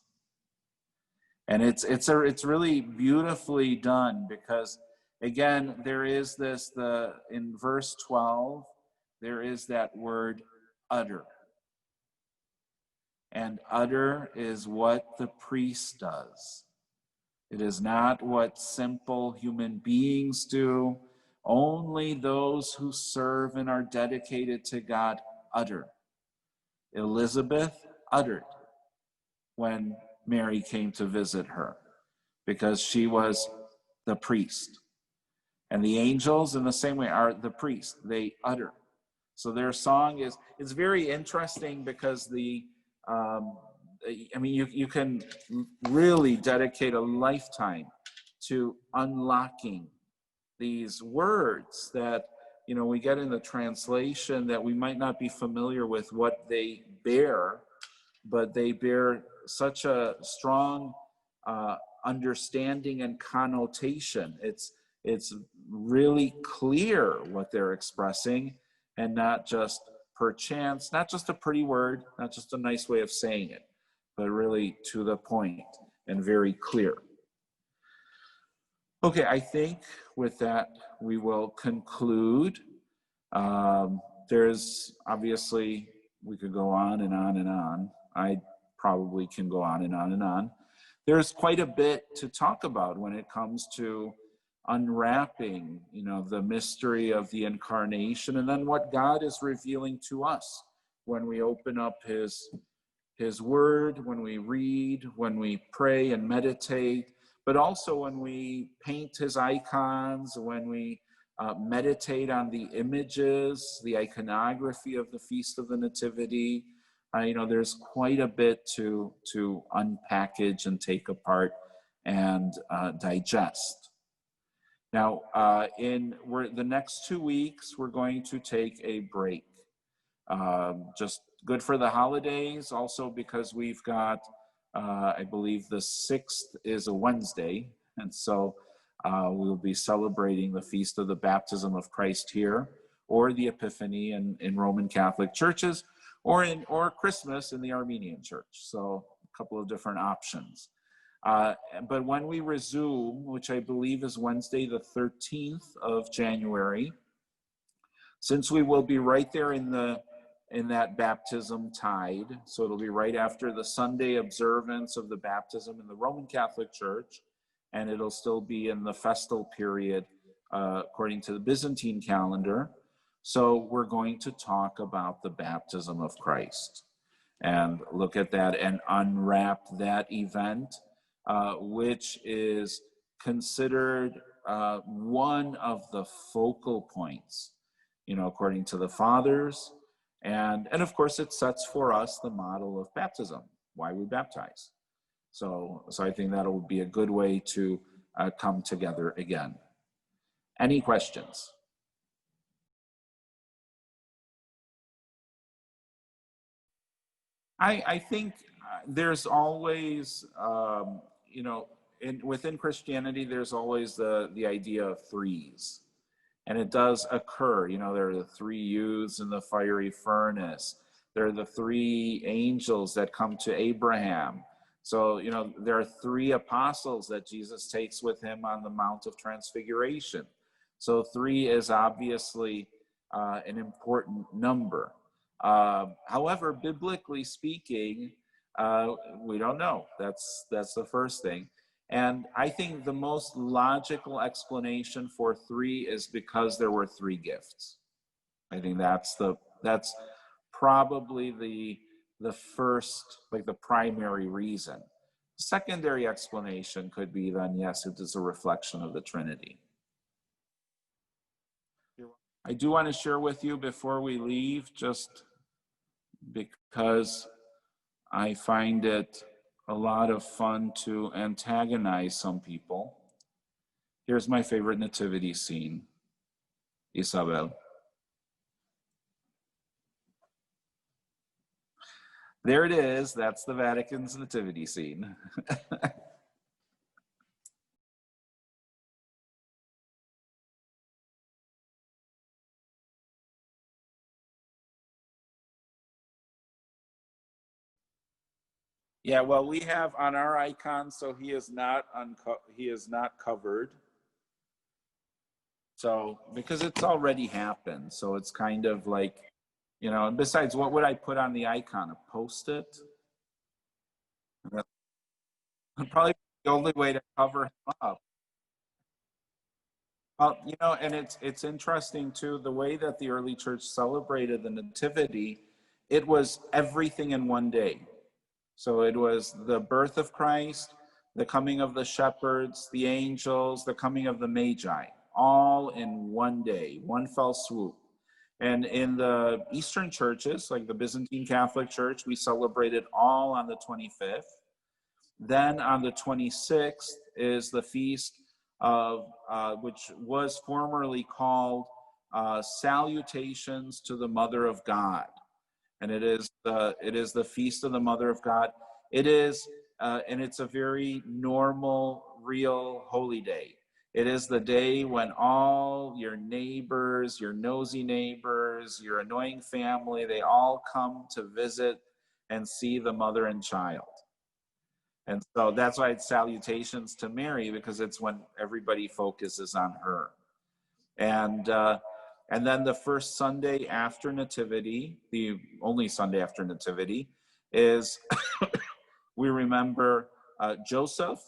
And it's really beautifully done, because again, there is this, in verse 12, there is that word utter. And utter is what the priest does. It is not what simple human beings do. Only those who serve and are dedicated to God utter. Elizabeth uttered when Mary came to visit her, because she was the priest. And the angels, in the same way, are the priest. They utter. So their song is very interesting, because you can really dedicate a lifetime to unlocking these words that, we get in the translation, that we might not be familiar with what they bear, but they bear such a strong understanding and connotation. It's really clear what they're expressing, and not just perchance, not just a pretty word, not just a nice way of saying it, but really to the point and very clear. Okay, I think with that we will conclude. There's obviously, we could go on and on and on. I probably can go on and on and on. There's quite a bit to talk about when it comes to unwrapping, the mystery of the incarnation, and then what God is revealing to us when we open up his word, when we read, when we pray and meditate, but also when we paint his icons, when we meditate on the images, the iconography of the Feast of the Nativity. There's quite a bit to unpackage and take apart and digest. Now, the next 2 weeks, we're going to take a break. Just good for the holidays, also because we've got, I believe the 6th is a Wednesday, and so we'll be celebrating the Feast of the Baptism of Christ here, or the Epiphany in Roman Catholic churches, or Christmas in the Armenian church. So a couple of different options. But when we resume, which I believe is Wednesday, the 13th of January, since we will be right there in that baptism tide, so it'll be right after the Sunday observance of the baptism in the Roman Catholic Church, and it'll still be in the festal period according to the Byzantine calendar. So we're going to talk about the baptism of Christ and look at that and unwrap that event which is considered one of the focal points, according to the fathers. And of course, it sets for us the model of baptism, why we baptize. So I think that'll be a good way to come together again. Any questions? I think there's always, within Christianity, there's always the idea of threes. And it does occur, there are the three youths in the fiery furnace. There are the three angels that come to Abraham. So, there are three apostles that Jesus takes with him on the Mount of Transfiguration. So 3 is obviously an important number. However, biblically speaking, we don't know. That's the first thing. And I think the most logical explanation for 3 is because there were 3 gifts. I think that's probably the first, like the primary reason. Secondary explanation could be then, yes, it is a reflection of the Trinity. I do want to share with you before we leave, just because I find it a lot of fun to antagonize some people. Here's my favorite nativity scene, Isabel. There it is. That's the Vatican's nativity scene. Yeah, well, we have on our icon, so he is not covered. So because it's already happened, so it's kind of like, and besides, what would I put on the icon? A Post-it? Probably the only way to cover him up. Well, and it's interesting too, the way that the early church celebrated the Nativity, it was everything in one day. So it was the birth of Christ, the coming of the shepherds, the angels, the coming of the Magi, all in one day, one fell swoop. And in the Eastern churches, like the Byzantine Catholic Church, we celebrated all on the 25th. Then on the 26th is the feast of, which was formerly called Salutations to the Mother of God. And it is the feast of the Mother of God. It is, and it's a very normal, real holy day. It is the day when all your neighbors, your nosy neighbors, your annoying family, they all come to visit and see the mother and child. And so that's why it's salutations to Mary, because it's when everybody focuses on her. And then the first Sunday after Nativity, the only Sunday after Nativity, is we remember Joseph,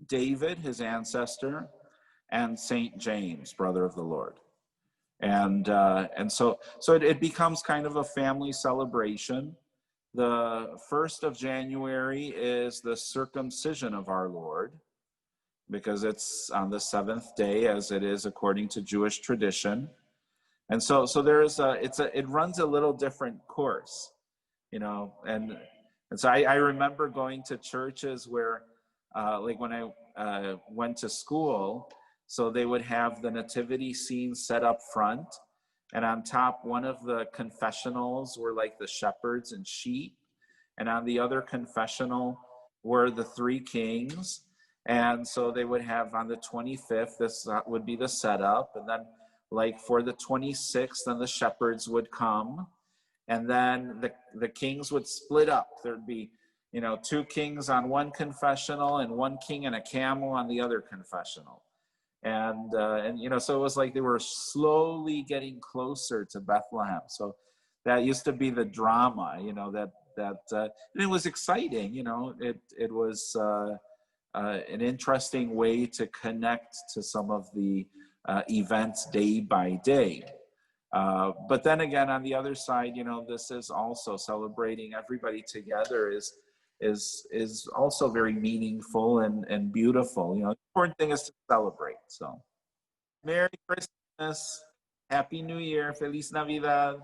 David, his ancestor, and Saint James, brother of the Lord. And so it becomes kind of a family celebration. The 1st of January is the circumcision of our Lord, because it's on the 7th day, as it is according to Jewish tradition. And so it runs a little different course, and so I remember going to churches where, like when I went to school, so they would have the nativity scene set up front, and on top, one of the confessionals were like the shepherds and sheep, and on the other confessional were the 3 kings. And so they would have on the 25th, this would be the setup, and then like for the 26th, then the shepherds would come, and then the kings would split up. There'd be 2 kings on one confessional and 1 king and a camel on the other confessional. And so it was like they were slowly getting closer to Bethlehem. So that used to be the drama, and it was exciting. It was an interesting way to connect to some of the events day by day. But then again, on the other side, this is also celebrating everybody together, is is also very meaningful and beautiful. You know, the important thing is to celebrate. So, Merry Christmas, Happy New Year, Feliz Navidad.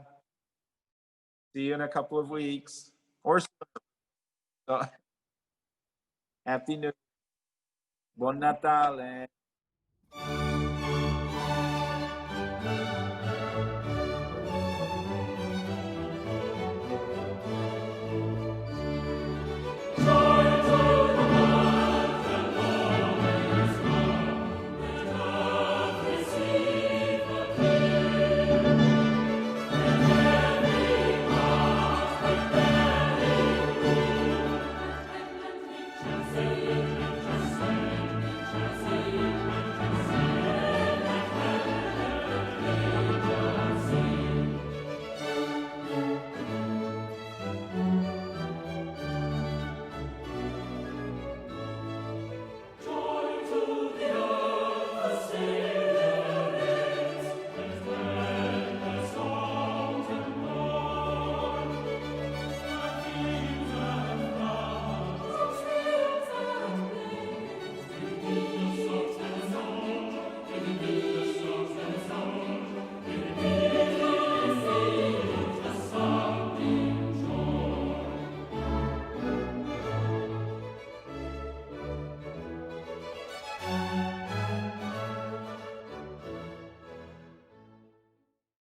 See you in a couple of weeks, or so. Happy New Year, Buon Natale.